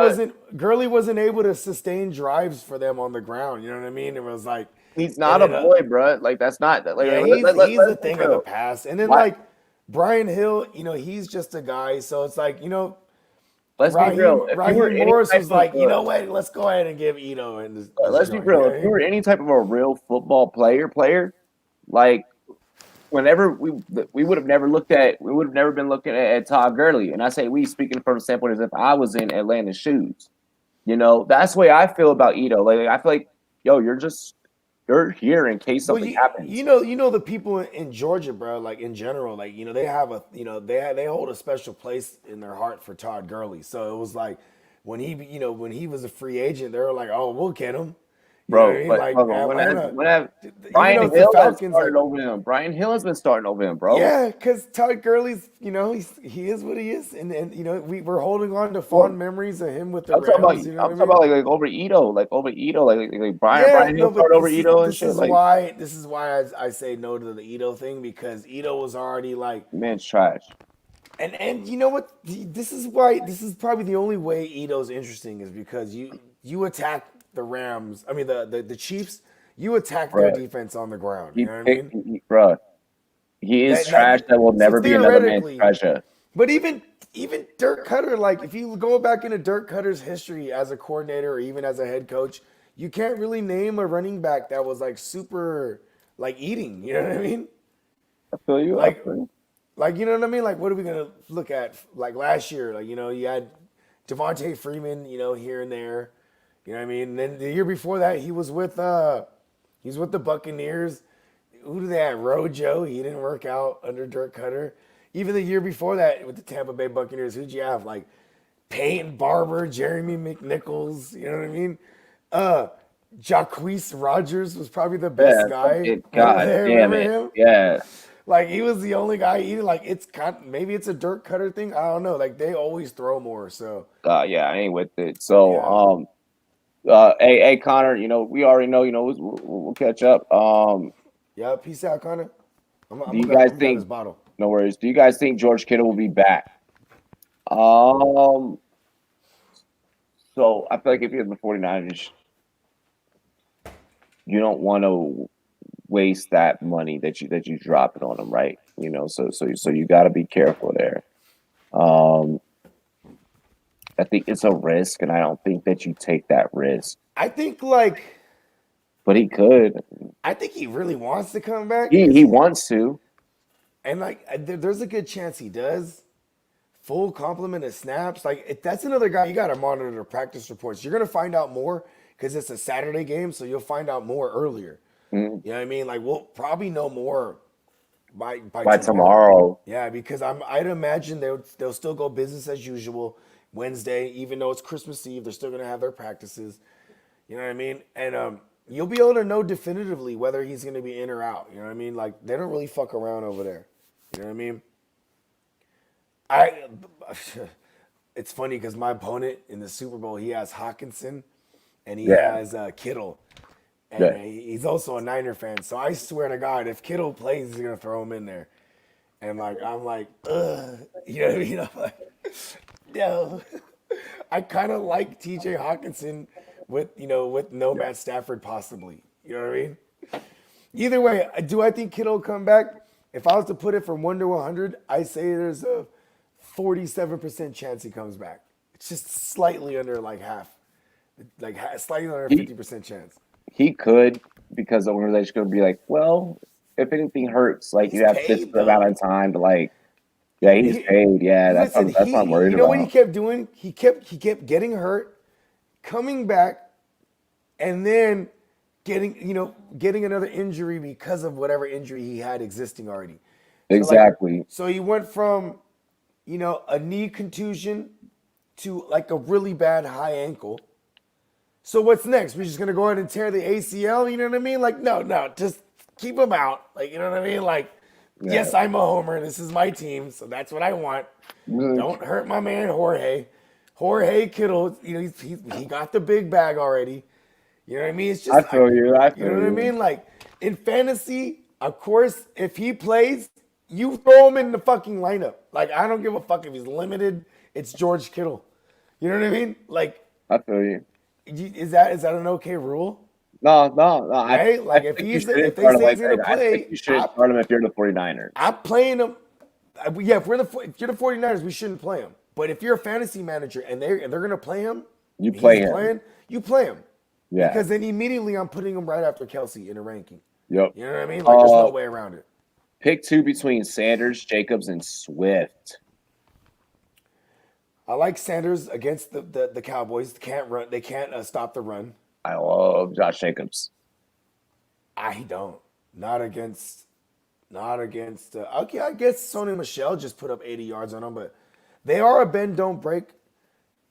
wasn't able to sustain drives for them on the ground. You know what I mean? It was like He's it not a ended up. boy, bruh. Like that's not like Yeah, he's a let's be thing of the real. past. And then Why? like Brian Hill, he's just a guy. So it's like, Let's be real. If you were Raheem any Morris type was of like, you know what, let's go ahead and give Ito and this let's be joint. You know real. what If I you mean? were any type of a real football player, like whenever we would have never been looking at Todd Gurley. And I say we speaking from the standpoint as if I was in Atlanta's shoes. That's the way I feel about Ito. Like I feel like, yo, you're here in case Well, something happens. the people in Georgia, bro. Like in general, like they have they hold a special place in their heart for Todd Gurley. So it was like when he was a free agent, they were like, oh, we'll get him. You know what I bro. mean? But Like bro, Atlanta, when have even though Brian it's the Hill has Falcons, like started over him. Brian Hill has been starting over him, bro. yeah, because Todd Gurley's, he is what he is, and we're holding on to fond Well, memories of him with the Rams. You know what I I'm talking mean? about over Ito, like Yeah, Brian no, Hill but started over Ito and shit. Like this is why I say no to the Ito thing because Ito was already like, man's trash. and you know what? This is why this is probably the only way Ito's interesting is because you attack the Rams. I mean the Chiefs. You attack their Bro, defense on the ground. You he know what I picked, mean? bro. He is That trash that will so never be another man's theoretically, treasure. but even Dirk Cutter, like if you go back into Dirk Cutter's history as a coordinator or even as a head coach, you can't really name a running back that was like super like eating. You know what I mean? I feel you. I Like feel you. like you know what I mean? Like what are we gonna look at? Like last year, like you had Devontae Freeman, here and there. You know what I mean? And then the year before that, he's with the Buccaneers. Who do they have? Rojo. He didn't work out under Dirk Cutter. Even the year before that with the Tampa Bay Buccaneers, who'd you have? Like Peyton Barber, Jeremy McNichols. You know what I mean? Uh, Jacquees Rogers was probably the best Yeah, guy over God there. damn Remember it. him? Yeah. Like he was the only guy eating. Like maybe it's a Dirk Cutter thing. I don't know. Like they always throw more. So Yeah, I ain't with it. So, yeah, hey, Connor, we already know, we'll catch up. yeah. Peace out, Connor. Do you guys I'm grab this think, bottle. no worries, do you guys think George Kittle will be back? Um, so I feel like if you're the 49ers, you don't want to waste that money that you drop it on them, right? So you got to be careful there. Um, I think it's a risk, and I don't think that you take that risk. I think like But he could. I think he really wants to come back He wants to. and like there's a good chance he does. Full complement of snaps. Like that's another guy you got to monitor the practice reports. You're gonna find out more because it's a Saturday game, so you'll find out more earlier. Mm. You know what I mean? Like we'll probably know more by By tomorrow. tomorrow. Yeah, because I'd imagine they'll still go business as usual Wednesday, even though it's Christmas Eve. They're still gonna have their practices. You know what I mean? And you'll be able to know definitively whether he's gonna be in or out. You know what I mean? Like they don't really fuck around over there. You know what I mean? I it's funny because my opponent in the Super Bowl, he has Hawkinson and he Yeah. has Kittle. And Yeah. he's also a Niner fan. So I swear to God, if Kittle plays, he's gonna throw him in there. And I'm like, ugh. You know what I mean? I'm like, no. I kind of like TJ Hawkinson with no Matt Stafford possibly. You know what I mean? Either way, do I think Kittle will come back? If I was to put it from 1 to 100, I say there's a 47% chance he comes back. It's just slightly under like half, slightly under He 50% chance. he could because the organization's gonna be like, well, if anything hurts, like He's you have this paid amount though. of time to yeah, he's paid. Yeah, Listen, that's what I'm worried you know what he about. kept doing? He kept getting hurt, coming back, and then getting another injury because of whatever injury he had existing already. So Exactly. he went from a knee contusion to like a really bad high ankle. So what's next? We're just gonna go ahead and tear the ACL? You know what I mean? Like no, just keep him out. Like you know what I mean? Like Yeah. yes, I'm a homer. This is my team, so that's what I want. Don't hurt my man Jorge. Jorge Kittle, he got the big bag already. You know what I mean? It's just I feel you. I you know feel what I you. mean? Like in fantasy, of course, if he plays, you throw him in the fucking lineup. Like I don't give a fuck if he's limited. It's George Kittle. You know what I mean? Like, I feel you. is that an okay rule? No. Right? I Like think you shouldn't if they start him say he's gonna I think play, you shouldn't start him if you're the 49ers. I'm playing him. Yeah, if you're the 49ers, we shouldn't play him. But if you're a fantasy manager and they're gonna play him, You play he's him. playing, you play him. Yeah. Because then immediately I'm putting him right after Kelsey in a ranking. Yep. You know what I mean? Like there's no way around it. Pick two between Sanders, Jacobs, and Swift. I like Sanders against the Cowboys. They can't run. They can't stop the run. I love Josh Jacobs. I don't. Not against. Okay, I guess Sony Michel just put up 80 yards on them, but they are a bend don't break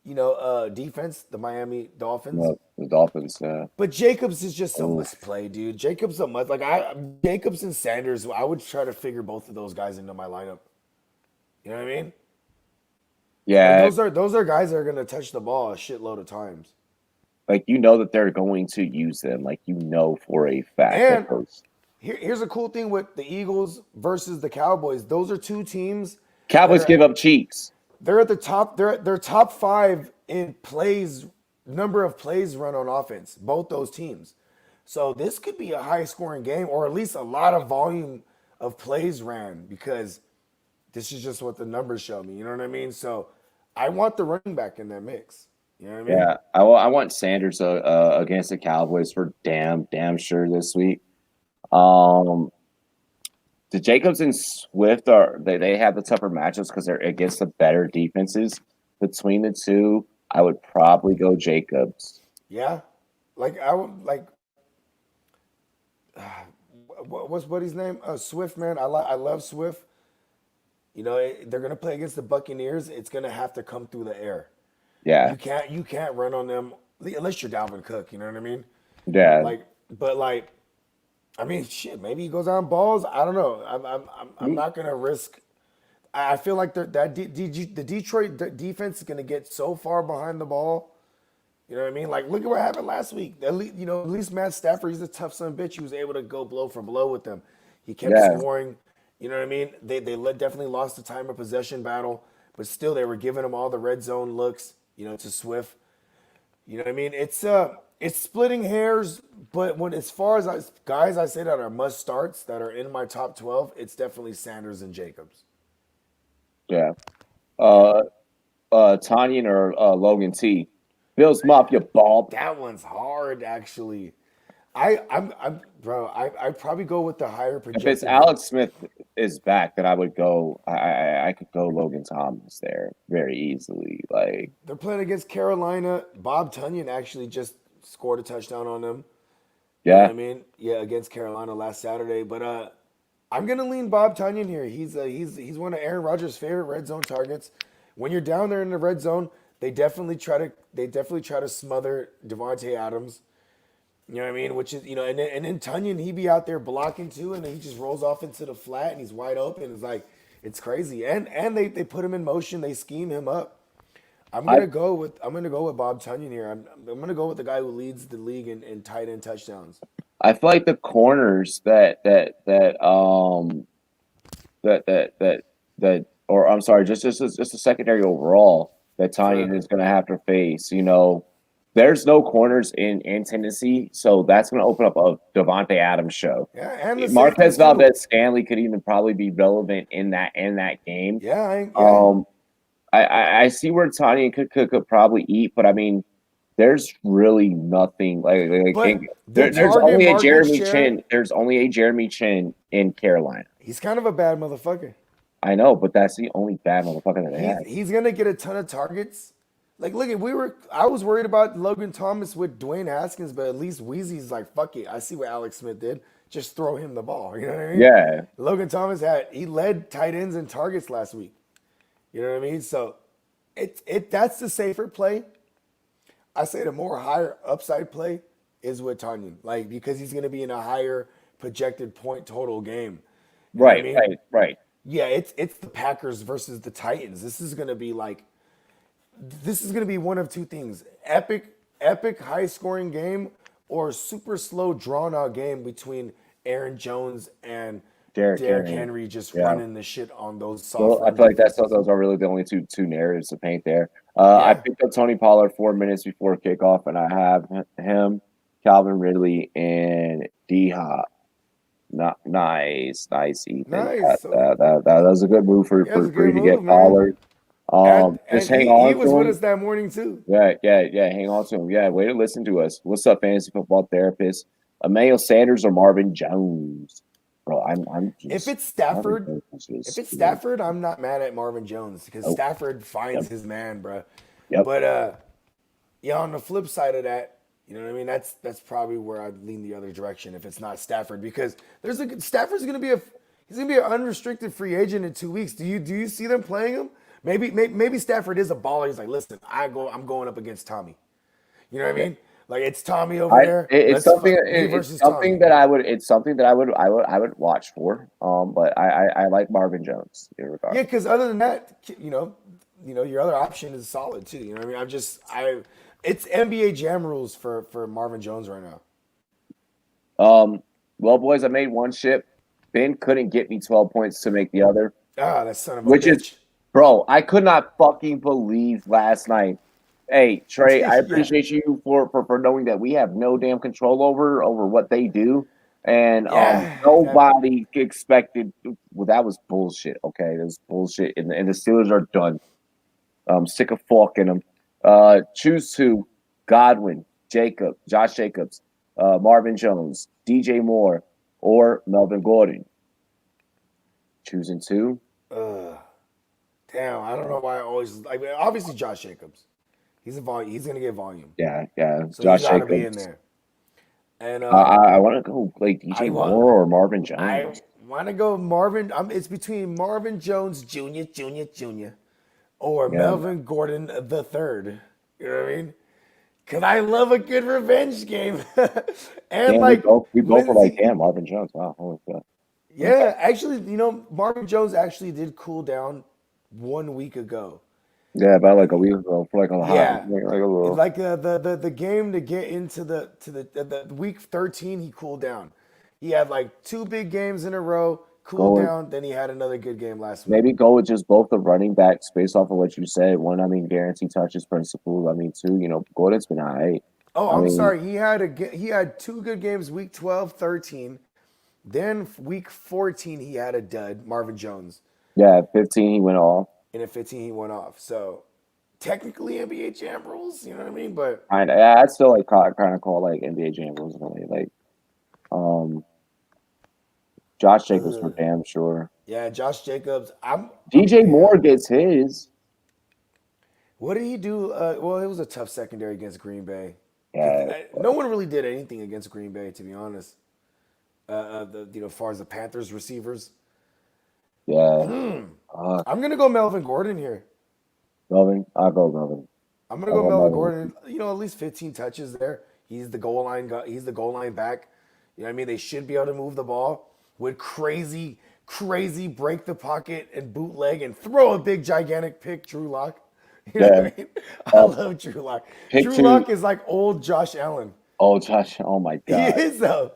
defense, the Miami Dolphins. No, the Dolphins. Yeah. But Jacobs is just a Oof. must play, dude. Jacobs a must. Jacobs and Sanders. I would try to figure both of those guys into my lineup. You know what I mean? Like Yeah, those are guys that are gonna touch the ball a shitload of times. like you know that they're going to use them. Like you know for a fact that And those here's a cool thing with the Eagles versus the Cowboys. Those are two teams that Cowboys are give up cheeks. they're at the top. They're top five in plays, number of plays run on offense. Both those teams. So this could be a high scoring game, or at least a lot of volume of plays ran because this is just what the numbers show me. You know what I mean? So I want the running back in that mix. You know what I mean? Yeah, I want Sanders against the Cowboys for damn sure this week. Um, the Jacobs and Swift they have the tougher matchups because they're against the better defenses. Between the two, I would probably go Jacobs. Yeah. Like I would like what's his name? Swift, man. I love Swift. They're gonna play against the Buccaneers. It's gonna have to come through the air. Yeah, You can't run on them unless you're Dalvin Cook. You know what I mean? yeah. But I mean, shit. Maybe he goes on balls. I don't know. I'm not gonna risk. I feel like the Detroit defense is gonna get so far behind the ball. You know what I mean? Like, look at what happened last week. At least Matt Stafford, he's a tough son of a bitch. He was able to go blow for blow with them. He kept Yeah. scoring. You know what I mean? They definitely lost the time of possession battle, but still they were giving him all the red zone looks. To Swift. You know what I mean? It's splitting hairs, but as far as guys I say that are must starts that are in my top 12, it's definitely Sanders and Jacobs. Yeah. Yeah. Tanyan or Logan T. Bills Mafia ball. That one's hard, actually. Bro. I'd probably go with the higher If projected. it's Alex Smith is back, then I would go. I could go Logan Thomas there very easily. Like They're playing against Carolina. Bob Tunyon actually just scored a touchdown on them. You know what yeah, I mean? Yeah, against Carolina last Saturday. But I'm gonna lean Bob Tunyon here. He's one of Aaron Rodgers' favorite red zone targets. When you're down there in the red zone, they definitely try to smother Devontae Adams. You know what I mean? Which is and then Tunyon, he be out there blocking too, and then he just rolls off into the flat and he's wide open. It's crazy. And they put him in motion. They scheme him up. I'm gonna go with Bob Tunyon here. I'm gonna go with the guy who leads the league in tight end touchdowns. I feel like the corners that or I'm sorry, just a secondary overall that Tanyan is going to have to face. There's no corners in Tennessee, so that's going to open up a Devontae Adams show. Yeah, and the Marquez safeties, too. Valdez Scantling could even probably be relevant in that game. Yeah. I see where Tanya could probably eat, but I mean, there's really nothing But there's target only a market Jeremy share- Chin. There's only a Jeremy Chin in Carolina. He's kind of a bad motherfucker. I know, but that's the only bad motherfucker that they have. He's gonna get a ton of targets. Like, look, I was worried about Logan Thomas with Dwayne Haskins, but at least Weezy's like, fuck it. I see what Alex Smith did. Just throw him the ball. You know what I mean? Yeah. Logan Thomas he led tight ends in targets last week. You know what I mean? So that's the safer play. I say the more higher upside play is with Tanyan, because he's gonna be in a higher projected point total game. You know what I mean? Right. Yeah, it's the Packers versus the Titans. This is gonna be one of two things: epic high scoring game, or super slow drawn out game between Aaron Jones and Derrick Henry just running the shit on those soft. Well, I feel like those are really the only two narratives to paint there. I picked up Tony Pollard 4 minutes before kickoff, and I have him, Calvin Ridley, and D Hop. Nice, Ethan. Nice. That was a good move for Yeah, it was a you good to get move, man. Pollard. And Hang on he was to with him. us that morning too. Yeah. Hang on to him. Yeah, way to listen to us. What's up, fantasy football therapist? Emmanuel Sanders or Marvin Jones? Bro, I'm just, If it's Stafford, Marvin Jones is If it's good. Stafford, I'm not mad at Marvin Jones because Nope. Stafford finds his man, bro. Yep. But on the flip side of that, you know what I mean? That's probably where I'd lean the other direction if it's not Stafford, because Stafford's gonna be an unrestricted free agent in 2 weeks. Do you see them playing him? Maybe Stafford is a baller. He's like, listen, I'm going up against Tommy. You know what I mean? Like it's Tommy over there. It's Let's something. fight me versus It's something Tommy. that I would. It's something that I would watch for. But I like Marvin Jones in regard. Yeah, because other than that, your other option is solid too. You know what I mean? It's NBA Jam rules for Marvin Jones right now. Well, boys, I made one ship. Ben couldn't get me 12 points to make the other, Ah, that son of a which is, bitch. bro, I could not fucking believe last night. Hey, Trey, I Yeah. appreciate you for knowing that we have no damn control over what they do. And Yeah. nobody expected. Well, that was bullshit. Okay, that was bullshit. And the Steelers are done. I'm sick of fucking them. Choose two: Godwin, Josh Jacobs, Marvin Jones, DJ Moore, or Melvin Gordon. Choosing two. Damn, I don't know why I always like. Obviously, Josh Jacobs. He's gonna get volume. Yeah. So Josh he's got to be in Jacobs. there. And I want to go like I DJ want Moore or Marvin I Jones. want to go Marvin. It's between Marvin Jones Jr. or Yeah. Melvin Gordon the third. You know what I mean? Because I love a good revenge game. And Damn, like, we both were like, Lindsey, damn, Marvin Jones. Wow, holy fuck. yeah, actually, Marvin Jones actually did cool down 1 week ago. Yeah, about like a week ago for like a hot, Yeah, like a little. like the game to get into the week 13, he cooled down. He had like two big games in a row, cooled Go down. Then he had another good game last week. maybe go with just both the running backs based off of what you said. One, I mean, guaranteed touches principle. I mean, two, Gordon's been all right. Oh, I I'm mean, sorry. He had two good games, week 12, 13. Then week 14, he had a dud, Marvin Jones. yeah, 15 he went off. And at 15, he went off. So technically NBA Jam rules, you know what I mean? But Kind of, yeah, I'd still like kind of call like NBA Jam rules in a way. Like, um, Josh Jacobs for damn sure. yeah, Josh Jacobs. DJ Moore gets his. What did he do? Well, it was a tough secondary against Green Bay. Yeah, No one really did anything against Green Bay, to be honest. As far as the Panthers receivers, yeah. I'm gonna go Melvin Gordon here. Melvin, I'll go Melvin. I'm gonna I'll go go Melvin Melvin. Gordon. At least 15 touches there. He's the goal line guy. He's the goal line back. You know what I mean? They should be able to move the ball with crazy break the pocket and bootleg and throw a big gigantic pick. Drew Lock. You know what I mean? I love Drew Lock. Pick Drew two. Lock is like old Josh Allen. Oh, Josh. Oh my He God. is though.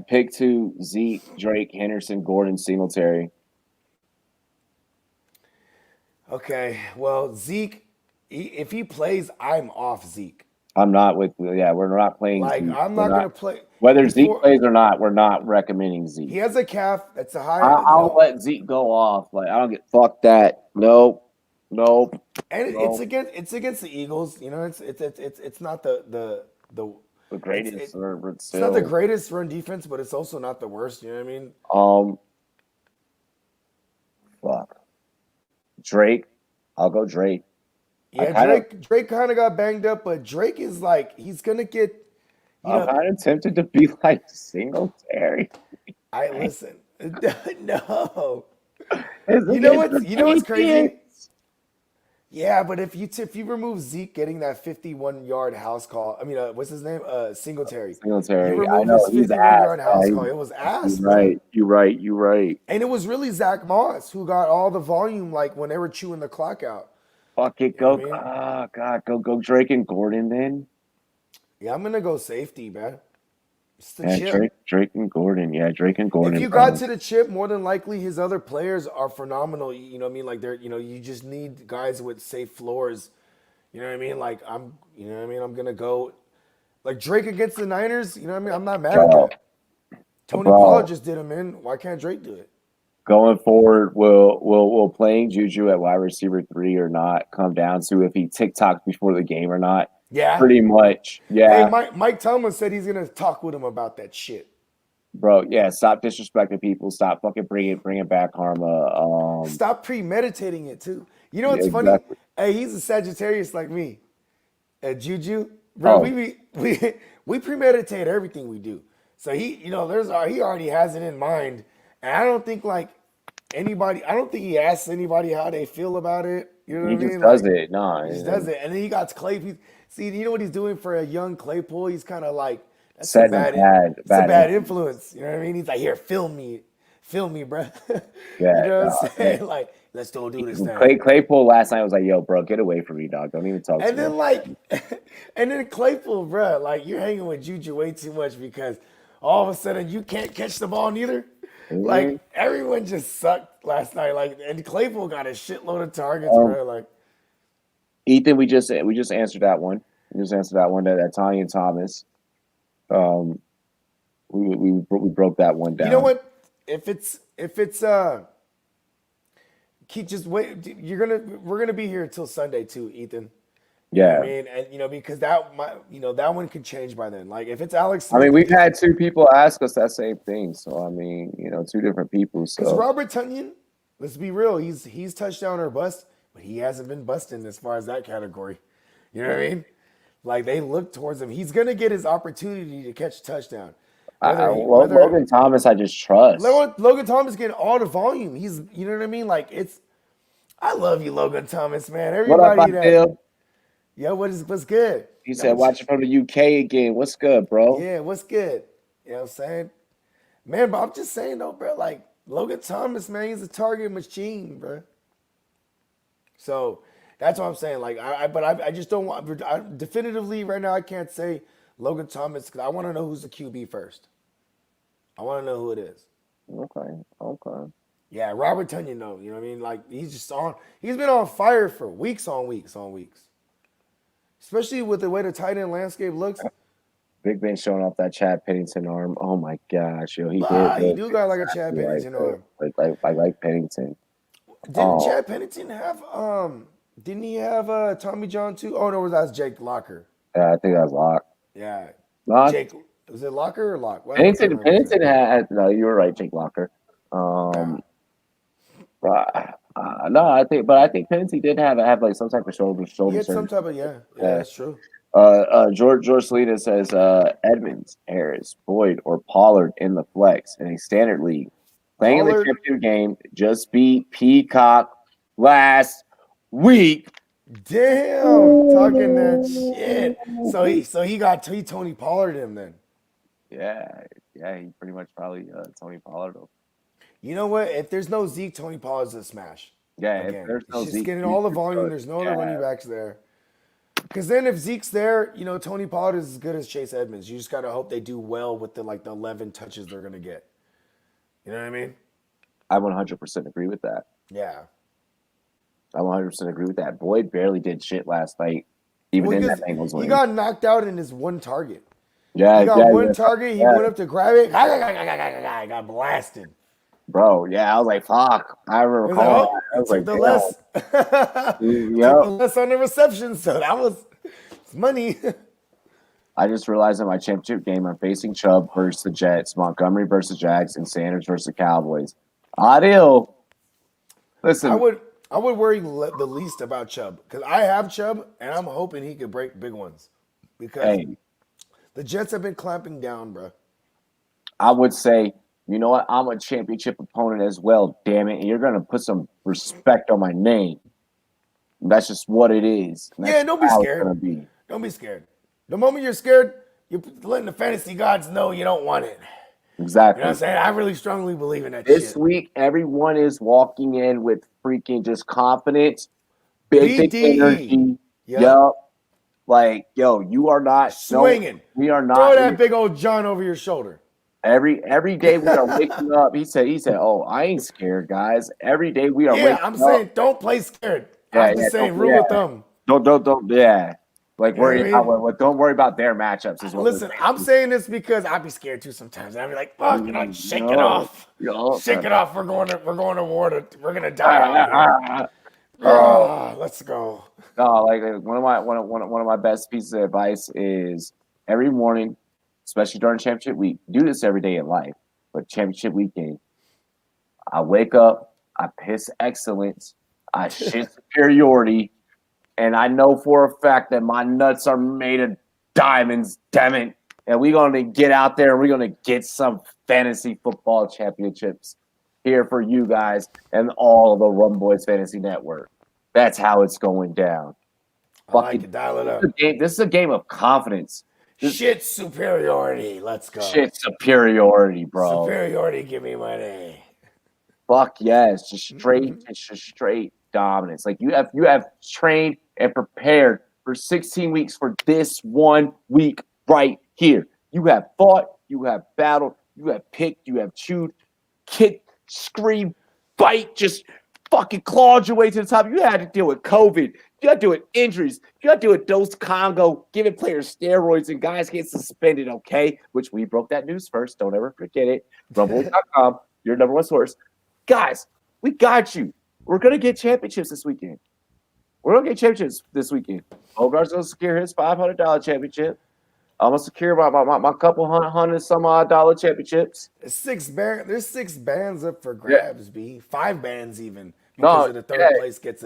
Pick two: Zeke, Drake, Henderson, Gordon, Singletary. Okay, well Zeke, if he plays, I'm off Zeke. I'm not with. Yeah, we're not playing Like Zeke. I'm We're not gonna play. Whether Zeke plays or not, we're not recommending Zeke. He has a calf. That's a high. I'll let Zeke go off. Like I don't get fuck that. Nope. And it's against the Eagles. It's not the greatest. it's not the greatest run defense, but it's also not the worst. You know what I mean? Fuck. Drake. I'll go Drake. Yeah, Drake kind of got banged up, but Drake is like he's gonna get. I'm kind of tempted to be like Singletary. I listen. No. You know what's crazy? Yeah, but if you remove Zeke getting that 51-yard house call, I mean, what's his name? Singletary. Singletary. You I remove know his 51-yard house call. It was ass. You're right. And it was really Zach Moss who got all the volume, like when they were chewing the clock out. Fuck it, go. Oh God, go Drake and Gordon then. Yeah, I'm gonna go safety, man. It's the Yeah, chip. Drake and Gordon. Yeah, Drake and Gordon. If you got to the chip, more than likely his other players are phenomenal. You know what I mean? Like you just need guys with safe floors. You know what I mean? Like I'm gonna go like Drake against the Niners. You know what I mean? I'm not mad at that. Tony Pollard just did him in. Why can't Drake do it? Going forward, will playing Juju at wide receiver 3 or not come down to if he TikToks before the game or not? Yeah, pretty much. Yeah. Hey, Mike Tomlin said he's gonna talk with him about that shit. Bro, yeah, stop disrespecting people. Stop fucking bringing back karma. Stop premeditating it too. You know what's funny? Hey, he's a Sagittarius like me. Juju, bro, we premeditate everything we do. So he already has it in mind, and I don't think like anybody. I don't think he asks anybody how they feel about it. You know what He I just mean? does Like it. No, he just does it, and then he got Claypool. See, you know what he's doing for a young Claypool? He's kind of like that's a setting a bad. It's a bad bad influence. influence. You know what I mean? He's like, here, film me, bro. You Yeah, know what no, I'm man. saying? Like, let's go do this thing. Claypool last night was like, "Yo, bro, get away from me, dog. Don't even talk to And me." then like, and then Claypool, bro, like you're hanging with Juju way too much because all of a sudden you can't catch the ball neither. Mhm. Like everyone just sucked last night. Like, and Claypool got a shitload of targets, Um, bro. Like, Ethan, we just answered that one. We just answered that one. That Tanya and Thomas. Um, we broke that one you know down. what? If it's keep just wait. We're gonna be here until Sunday too, Ethan. You know what I Yeah, mean? And because that one could change by then. Like if it's Alex I mean, Smith, we've had two people ask us that same thing. So I mean, two different people. because So Robert Tunyon, let's be real, he's touchdown or bust, but he hasn't been busting as far as that category. You know what I mean? Like they look towards him. He's gonna get his opportunity to catch a touchdown. Whether Logan Thomas, I just trust. Logan Thomas getting all the volume. You know what I mean? Like I love you, Logan Thomas, man. What up, Everybody that Bill? what's good? He I'm said, "Watching from the UK again. What's good, bro?" yeah, what's good? You know what I'm saying? Man, but I'm just saying though, bro, like Logan Thomas, man, he's a target machine, bro. So that's what I'm saying. Like, I just don't want definitively right now. I can't say Logan Thomas because I want to know who's the QB first. I want to know who it is. Okay, okay. Yeah, Robert Tunyon, no, you know what I mean. Like he's just on. He's been on fire for weeks on weeks on weeks. Especially with the way the tight end landscape looks. Big Ben showing off that Chad Pennington arm. Oh my gosh, yo, he did Bah, he look do got like a Chad exactly Pennington arm. like Pennington. Didn't Oh, Chad Pennington have Didn't he have Tommy John too? Oh no, that's Jake Locker. yeah, I think that's Lock. Yeah, Lock. Jake was it Locker or Lock? Well, I can't Pennington. remember his name. Pennington had no. You were right, Jake Locker. Yeah, No, I think Pennington did have like some type of he shoulder had some surgery. type of yeah. Yeah. That's true. George Selena says Edmonds, Harris, Boyd, or Pollard in the flex in a standard league. Playing in the Pollard, championship game, just beat Peacock last week. damn, talking that shit. He Tony Pollard him then. Yeah, he pretty much probably Tony Pollard. You know what? If there's no Zeke, Tony Pollard's a smash. Yeah, if Again, there's it's no just Zeke, getting all the volume. good. There's no other Yeah, running backs there. Because then if Zeke's there, Tony Pollard is as good as Chase Edmonds. You just gotta hope they do well with the 11 touches they're gonna get. You know what I mean? I 100% agree with that. Yeah. I 100% agree with that. Boyd barely did shit last night, even Well, in that Bengals he win. got knocked out in his one target. Yeah, He got yeah, one yeah, target. He yeah. went up to grab it. I got blasted. Bro, yeah, I was like, fuck. I remember It was like, calling oh, that. I he was like, took the damn. less. Took the Yep. less on the reception, so that was money. I just realized in my championship game, I'm facing Chubb versus the Jets, Montgomery versus Jags, and Sanders versus the Cowboys. Ideal. I Listen, would worry the least about Chubb because I have Chubb and I'm hoping he could break big ones because hey, the Jets have been clamping down, bro. I would say, you know what? I'm a championship opponent as well, damn it. And you're going to put some respect on my name. That's just what it is. And that's Yeah, don't be how it's scared. going to be. Don't be scared. The moment you're scared, you're letting the fantasy gods know you don't want it. You know Exactly. what I'm saying? I really strongly believe in that This shit. week, everyone is walking in with freaking just confidence, big BDE. energy. Yep. Yup. Like, yo, you are not Swinging. No, we are Throw not. that big old John over your shoulder. Every day we are waking up. He said, "Oh, I ain't scared, guys." Every day we are Yeah, waking I'm up. saying don't play scared. I'm just saying rule of thumb. Don't. Yeah, like You know what worry I about mean? what. Don't worry about their matchups. Is what. Listen, I'm saying this because I'd be scared too sometimes. I'd be like, "Fuck, shake it off, shake it off. We're going to war. We're gonna die out here. Let's go." No, like one of my best pieces of advice is every morning, especially during championship week. Do this every day in life, but championship weekend, I wake up, I piss excellence, I shit superiority, and I know for a fact that my nuts are made of diamonds. Damn it! And we're gonna get out there and we're gonna get some fantasy football championships. here for you guys and all of the Rumboyz Fantasy Network. That's how it's going down. I like it. Dial it up. This is a game of confidence. Shit superiority. Let's go. Shit superiority, bro. Superiority. Give me money. Fuck yes, just straight dominance. Like you have trained and prepared for 16 weeks for this 1 week right here. You have fought, you have battled, you have picked, you have chewed, kicked, screamed, bite, just fucking clawed your way to the top. You had to deal with COVID. You had to deal with injuries. You had to deal with Dos Congo, giving players steroids and guys get suspended, okay? Which we broke that news first. Don't ever forget it. Rumble.com, your number one source. Guys, we got you. We're going to get championships this weekend. We're going to get championships this weekend. Hogarth's going to secure his $500 championship. I'm going to secure my couple hundred some odd dollar championships. There's 6 bands up for grabs, B. 5 bands even. No, Because of the third place gets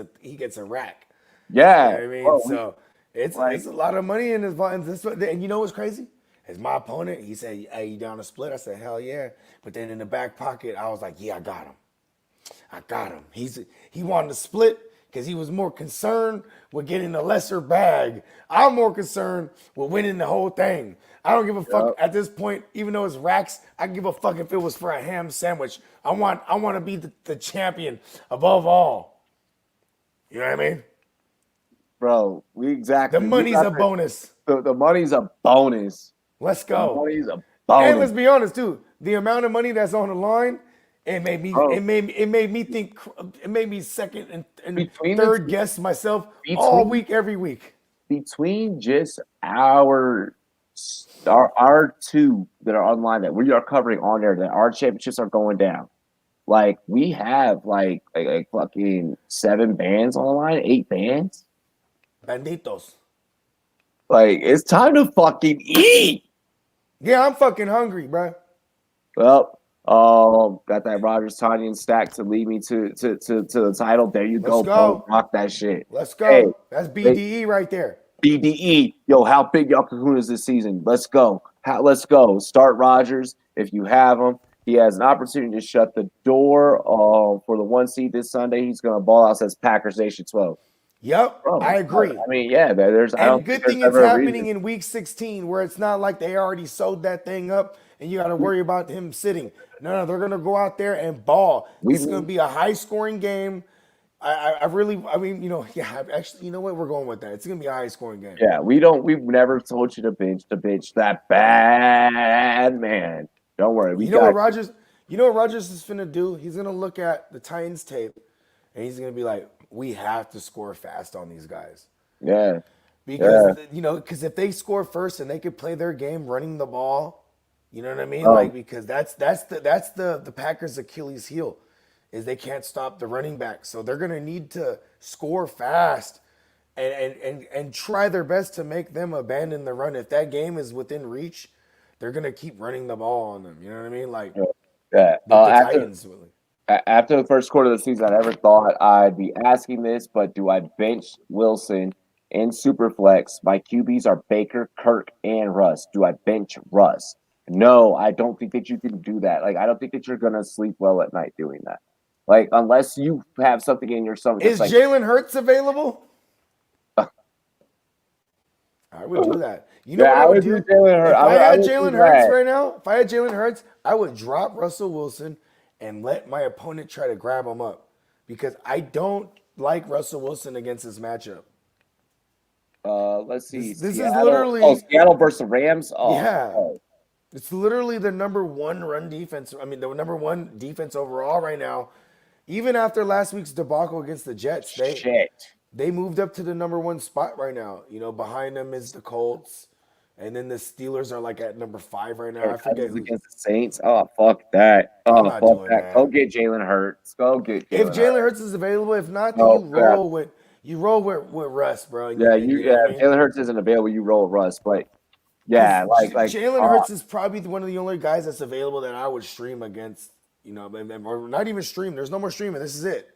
a rack. Yeah. You know what I mean? Well, so it's a lot of money in this. And you know what's crazy? As my opponent, he said, "Hey, you down to split?" I said, "Hell yeah!" But then in the back pocket, I was like, "Yeah, I got him. He wanted to split because he was more concerned with getting a lesser bag. I'm more concerned with winning the whole thing. I don't give a fuck at this point. Even though it's racks, I give a fuck if it was for a ham sandwich. I want to be the champion above all. You know what I mean?" Bro, the money's a bonus. The money's a bonus. Let's go. The money's a bonus. And let's be honest, too. The amount of money that's on the line, it made me think. It made me second and third guess myself all week, every week. Between just our 2 that are online that we are covering on there, that our championships are going down. Like we have like fucking 7 bands on the line, 8 bands. Banditos. Like, it's time to fucking eat. Yeah, I'm fucking hungry, bro. Well, got that Rodgers Tanyan stack to lead me to the title. There you go, bro. Rock that shit. Let's go. Hey, that's BDE right there. BDE. Yo, how big y'all kahunas this season? Let's go. Let's go. Start Rodgers if you have him. He has an opportunity to shut the door for the 1 seed this Sunday. He's going to ball out, says Packers Nation 12. Yep, I agree. I mean, yeah, there's. And good thing it's happening in week 16, where it's not like they already sewed that thing up, and you got to worry about him sitting. No, they're gonna go out there and ball. It's gonna be a high-scoring game. Actually, you know what? We're going with that. It's gonna be a high-scoring game. Yeah, we've never told you to bench that bad man. Don't worry. You know what Rodgers is finna do? He's gonna look at the Titans tape, and he's gonna be like, we have to score fast on these guys. Yeah. Because if they score first and they could play their game running the ball, you know what I mean? Because that's the Packers' Achilles heel, is they can't stop the running back. So they're gonna need to score fast and try their best to make them abandon the run. If that game is within reach, they're gonna keep running the ball on them. You know what I mean? The Titans really. After the first quarter of the season, I never thought I'd be asking this, but do I bench Wilson in Superflex? My QBs are Baker, Kirk, and Russ. Do I bench Russ? No, I don't think that you can do that. Like, I don't think that you're going to sleep well at night doing that. Like, unless you have something in your stomach. Is Jalen Hurts available? I would do that. You know what I would do? If I had Jalen Hurts right now, if I had Jalen Hurts, I would drop Russell Wilson and let my opponent try to grab him up, because I don't like Russell Wilson against this matchup. Let's see. This is literally Seattle versus the Rams. It's literally the number 1 run defense. I mean, the number 1 defense overall right now. Even after last week's debacle against the Jets, they moved up to the number 1 spot right now. You know, behind them is the Colts. And then the Steelers are like at number 5 right now. I forget who. Against the Saints. Oh, fuck that. Oh, fuck that. Go get Jalen Hurts. If Jalen Hurts is available, if not, then you roll with Russ, bro. If Jalen Hurts isn't available, you roll with Russ. But yeah, like Jalen Hurts is probably one of the only guys that's available that I would stream against. You know, or not even stream. There's no more streaming. This is it.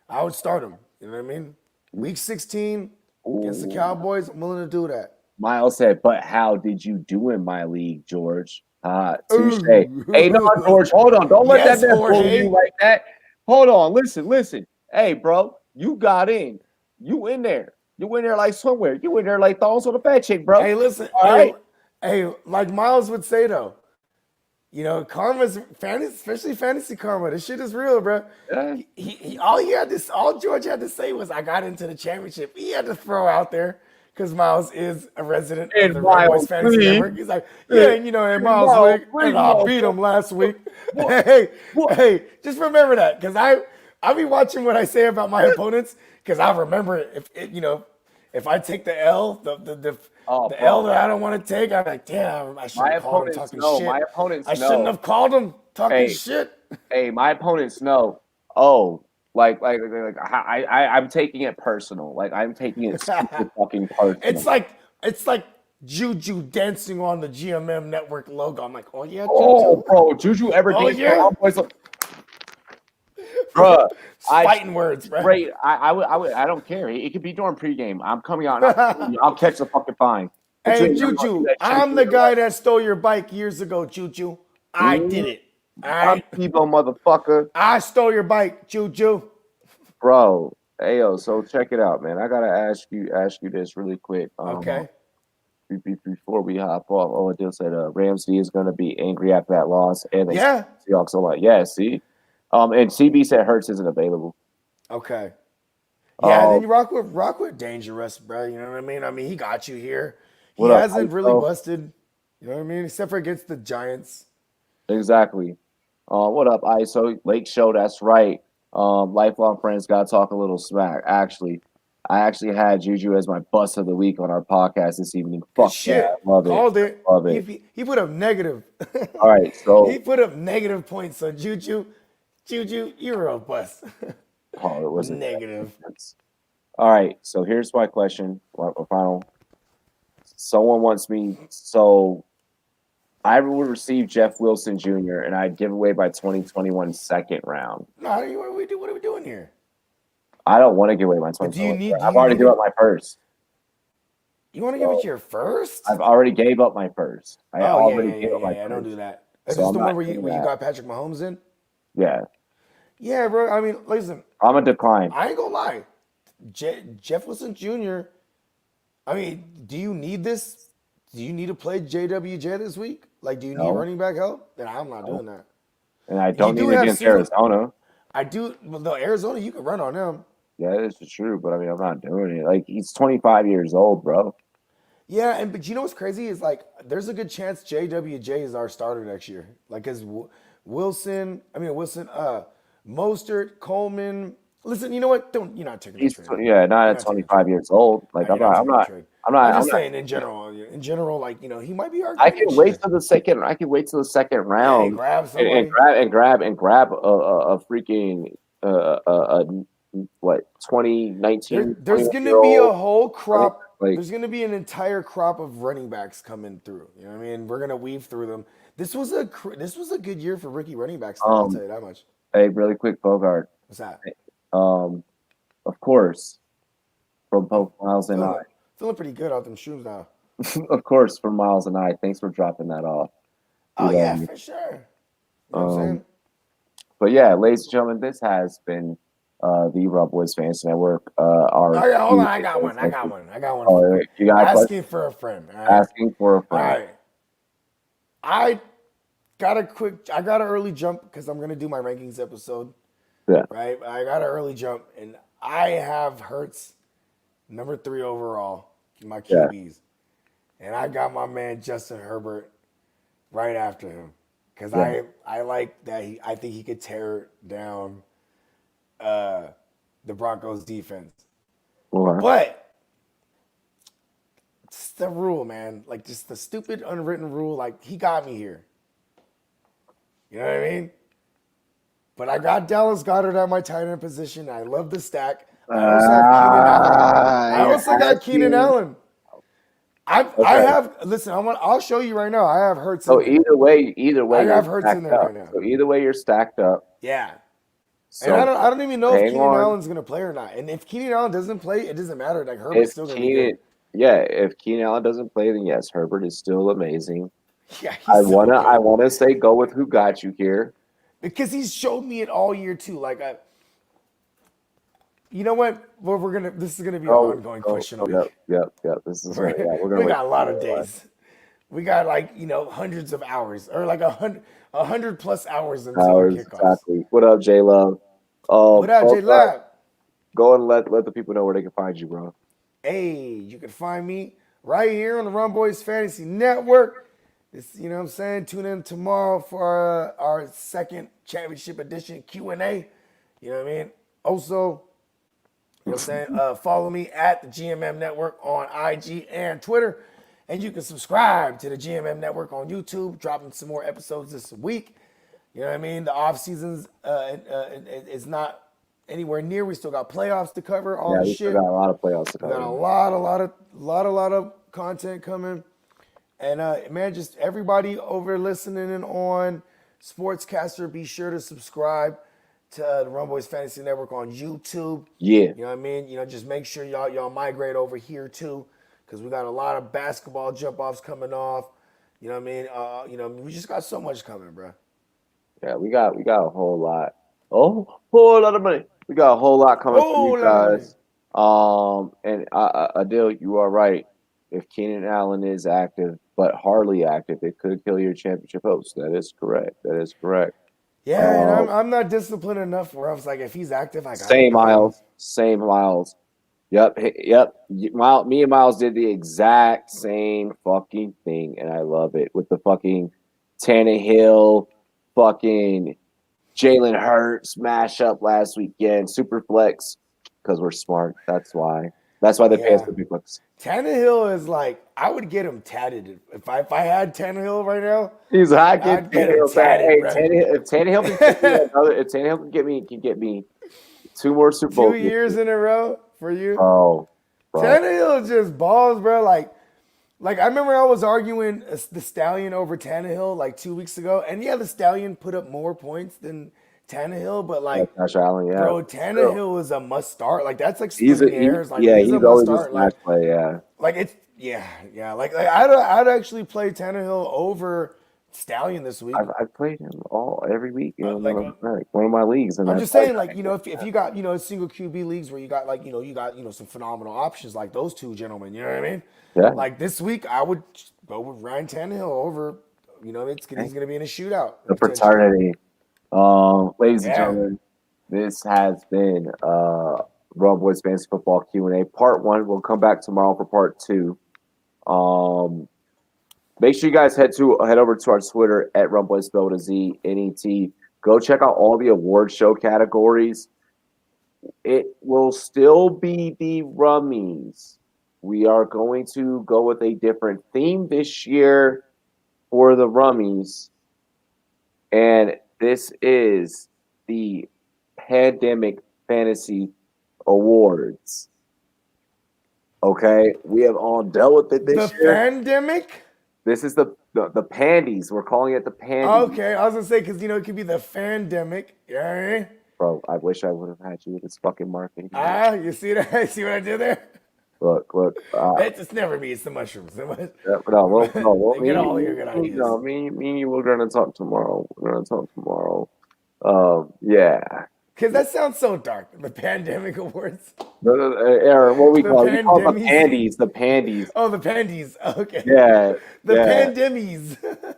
I would start him. You know what I mean? Week 16 against the Cowboys, I'm willing to do that. Miles said, "But how did you do in my league, George?" Touche. Ooh. Hey, no, George, hold on. Don't let Yes, that man bully Jorge. you like that. Hold on. Listen. Hey, bro, you got in. You in there. You in there like somewhere. You in there like thongs on a fat chick, bro. Hey, listen. All right. Hey, like Miles would say though, karma's fantasy, especially fantasy karma. This shit is real, bro. Yeah. All George had to say was, "I got into the championship." He had to throw out there because Miles is a resident of In the Miles Rumboyz Fantasy League. Network. He's like, "Yeah, and in Miles Miles League, League, and I beat him last week." What? Hey, just remember that because I be watching what I say about my opponents because I remember if I take the L, the L that I don't want to take, I'm like, damn, I shouldn't have called him talking shit. My opponents I shouldn't have called him talking shit. Hey, my opponents know. Oh, I'm taking it personal. Like I'm taking it super fucking personal. It's like Juju dancing on the GMM network logo. I'm like, oh yeah, Juju. Oh, bro, Juju ever danced on Rumboyz? Bruh, fighting words, bro. Great. I don't care. It could be during pregame. I'm coming out. I'll catch the fucking fine. Hey, Juju, I'm the guy that stole your bike years ago, Juju. I did it. I'm Evo, motherfucker. I stole your bike, Juju. Bro, ayo, so check it out, man. I gotta ask you this really quick. Okay. Before we hop off, Dill said Ramsey is gonna be angry after that loss, and Seahawks are like, yeah, see. And CB said Hurts isn't available. Okay. Yeah, and then you rock with Dangerous, bro. You know what I mean? I mean, he got you here. He hasn't really busted. You know what I mean? Except for against the Giants. Exactly. What up, ISO? Lake Show, that's right. Lifelong friends gotta talk a little smack. I actually had Juju as my bust of the week on our podcast this evening. Fuck shit. Yeah, love it. Called it. Love it. He put up negative. All right, so he put up negative points. So Juju, you were a bust. Oh, it wasn't negative. All right, so here's my question. Final. Someone wants me. So I would receive Jeff Wilson Jr. and I'd give away my 2021 second round. No, what are we doing here? I don't want to give away my 2021. I've already given up my first. You want to give it your first? I've already gave up my first. I don't do that. Is this the one where you got Patrick Mahomes in? Yeah. Yeah, bro. I mean, listen. I'm a decline. I ain't gonna lie. Jeff Wilson Jr. I mean, do you need this? Do you need to play JWJ this week? Like, do you need running back help? Then I'm not doing that. And I don't need it against Arizona. I do. Well, no, Arizona, you can run on them. Yeah, this is true, but I mean, I'm not doing it. Like, he's 25 years old, bro. Yeah, but you know what's crazy is like, there's a good chance JWJ is our starter next year. Like, because Mostert, Coleman. Listen, you know what? You're not taking the trade. Yeah, not at 25 years old. Like, I'm not. I'm just saying in general. In general, like, he might be our. I can wait till the second. I can wait till the second round grab and grab a freaking 2019. There's going to be a whole crop. There's going to be an entire crop of running backs coming through. You know what I mean? We're going to weave through them. This was a good year for rookie running backs. I'll tell you that much. Hey, really quick, Bogart. What's that? Of course, from both Miles and I. Feeling pretty good out them shoes now. Of course, from Miles and I. Thanks for dropping that off. Oh, yeah, for sure. You know what I'm saying? But yeah, ladies and gentlemen, this has been the Rumboyz Fantasy Network. Hold on, I got one. Oh, you got asking for a friend. Right. Asking for a friend. All right. I got an early jump because I'm gonna do my rankings episode. Yeah. Right. I got an early jump, and I have Hurts number 3 overall, my QBs, and I got my man Justin Herbert right after him because I like that I think he could tear down the Broncos defense. But it's the rule, man. Like, just the stupid unwritten rule. Like, he got me here. You know what I mean? But I got Dallas Goedert at my tight end position. I love the stack. I also got Keenan Allen. I have. Listen, I'll show you right now. I have Hurts. So either way, I have Hurts in there right now. So either way, you're stacked up. Yeah. So, and I don't even know if Keenan Allen's going to play or not. And if Keenan Allen doesn't play, it doesn't matter. Like, Herbert's still going to be good. if Keenan Allen doesn't play, then yes, Herbert is still amazing. Yeah, he's so good. I wanna say go with who got you here. Because he's showed me it all year too. You know what? This is gonna be an ongoing question. Yep. This is We're, we're gonna we wait. got a lot of days. We got hundreds of hours, or like 100 plus hours until our kickoffs. Exactly. What up, J Love? What up, J Lab? Go and let the people know where they can find you, bro. Hey, you can find me right here on the Rumboyz Fantasy Network. You know what I'm saying? Tune in tomorrow for our second championship edition Q&A. You know what I mean? Also, you know what I'm saying? Follow me at the GMM Network on IG and Twitter. And you can subscribe to the GMM Network on YouTube, dropping some more episodes this week. You know what I mean? The off season's is not anywhere near. We still got playoffs to cover. All the shit. Still got a lot of playoffs to cover. We got a lot of content coming. And man, just everybody over listening in on Sportscaster, be sure to subscribe to the Rumboyz Fantasy Network on YouTube. Yeah. You know what I mean? Just make sure y'all migrate over here too, because we got a lot of basketball jump offs coming off. You know what I mean? We just got so much coming, bro. Yeah, we got a whole lot. Oh, whole lot of money. We got a whole lot coming for you guys. And Adil, you are right. If Keenan Allen is active, but hardly active, it could kill your championship hopes. That is correct. Yeah, and I'm not disciplined enough where I was like, if he's active, I got Same Miles. Yep. Me and Miles did the exact same fucking thing, and I love it with the fucking Tannehill, fucking Jalen Hurts mashup last weekend, super flex, because we're smart. That's why they pay us the big bucks. Tannehill is like, I would get him tatted if I had Tannehill right now. He's hot. I'd get him tatted, if Tannehill can get me 2 more Super Bowls. 2 years in a row for you. Oh, bro. Tannehill just balls, bro. Like I remember I was arguing the Stallion over Tannehill like 2 weeks ago, and yeah, the Stallion put up more points than Tannehill, but like, Josh Allen, yeah. Bro, Tannehill is a must start. Like that's like he's splitting hairs. Like he's a must start. Like play, yeah. Like it's yeah. Like I'd actually play Tannehill over Stallion this week. I've played him every week. One of my leagues. And I'm just saying, like, if you got single QB leagues where you got some phenomenal options like those two gentlemen. You know what I mean? Yeah. Like this week, I would go with Ryan Tannehill over. He's going to be in a shootout. The fraternity. Ladies and gentlemen, this has been Rumboyz Fantasy Football Q&A Part 1. We'll come back tomorrow for Part 2. Make sure you guys head over to our Twitter at Rumboyz spelled with a Z, N-E-T. Go check out all the award show categories. It will still be the Rummies. We are going to go with a different theme this year for the Rummies. And this is the Pandemic Fantasy Awards. Okay? We have all dealt with it this year. The pandemic? This is the pandies. We're calling it the pandies. Okay, I was gonna say because it could be the fandemic. Yeah. Bro, I wish I would have had you with this fucking marketing. You see that? See what I did there? Look. It's never me. It's the mushrooms. We'll get all your good ideas. No, me and you. We're gonna talk tomorrow. Yeah. Because that sounds so dark. The Pandemic Awards. Aaron, what we call it? We call the pandies. The pandies. Oh, the pandies. Okay. Yeah. The pandemies. Yeah.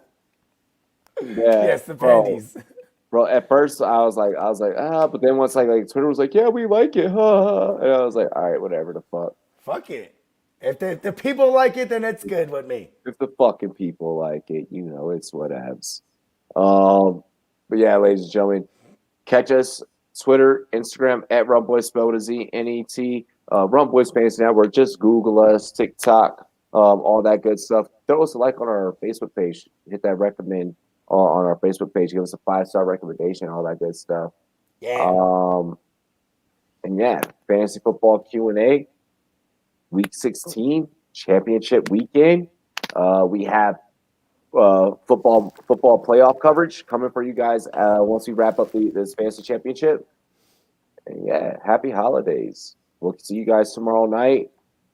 Yes, the pandies. Bro, at first I was like, but then once like Twitter was like, yeah, we like it, huh? And I was like, all right, whatever the fuck. Fuck it. If the people like it, then it's good with me. If the fucking people like it, it's whatevs. But yeah, ladies and gentlemen, catch us Twitter, Instagram at Rumboyz spelled with a Z, N-E-T. Rumboyz Fantasy Network. Just Google us, TikTok, all that good stuff. Throw us a like on our Facebook page. Hit that recommend on our Facebook page. Give us a 5-star recommendation, all that good stuff. Yeah. And yeah, fantasy football Q&A, week 16, championship weekend. We have football playoff coverage coming for you guys once we wrap up this fantasy championship. And yeah, happy holidays. We'll see you guys tomorrow night.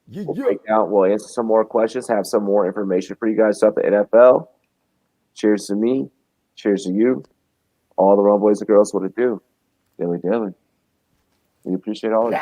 We'll answer some more questions, have some more information for you guys about the NFL. Cheers to me. Cheers to you. All the Rumboyz and girls, what it do. Dilly dilly. We appreciate all of you.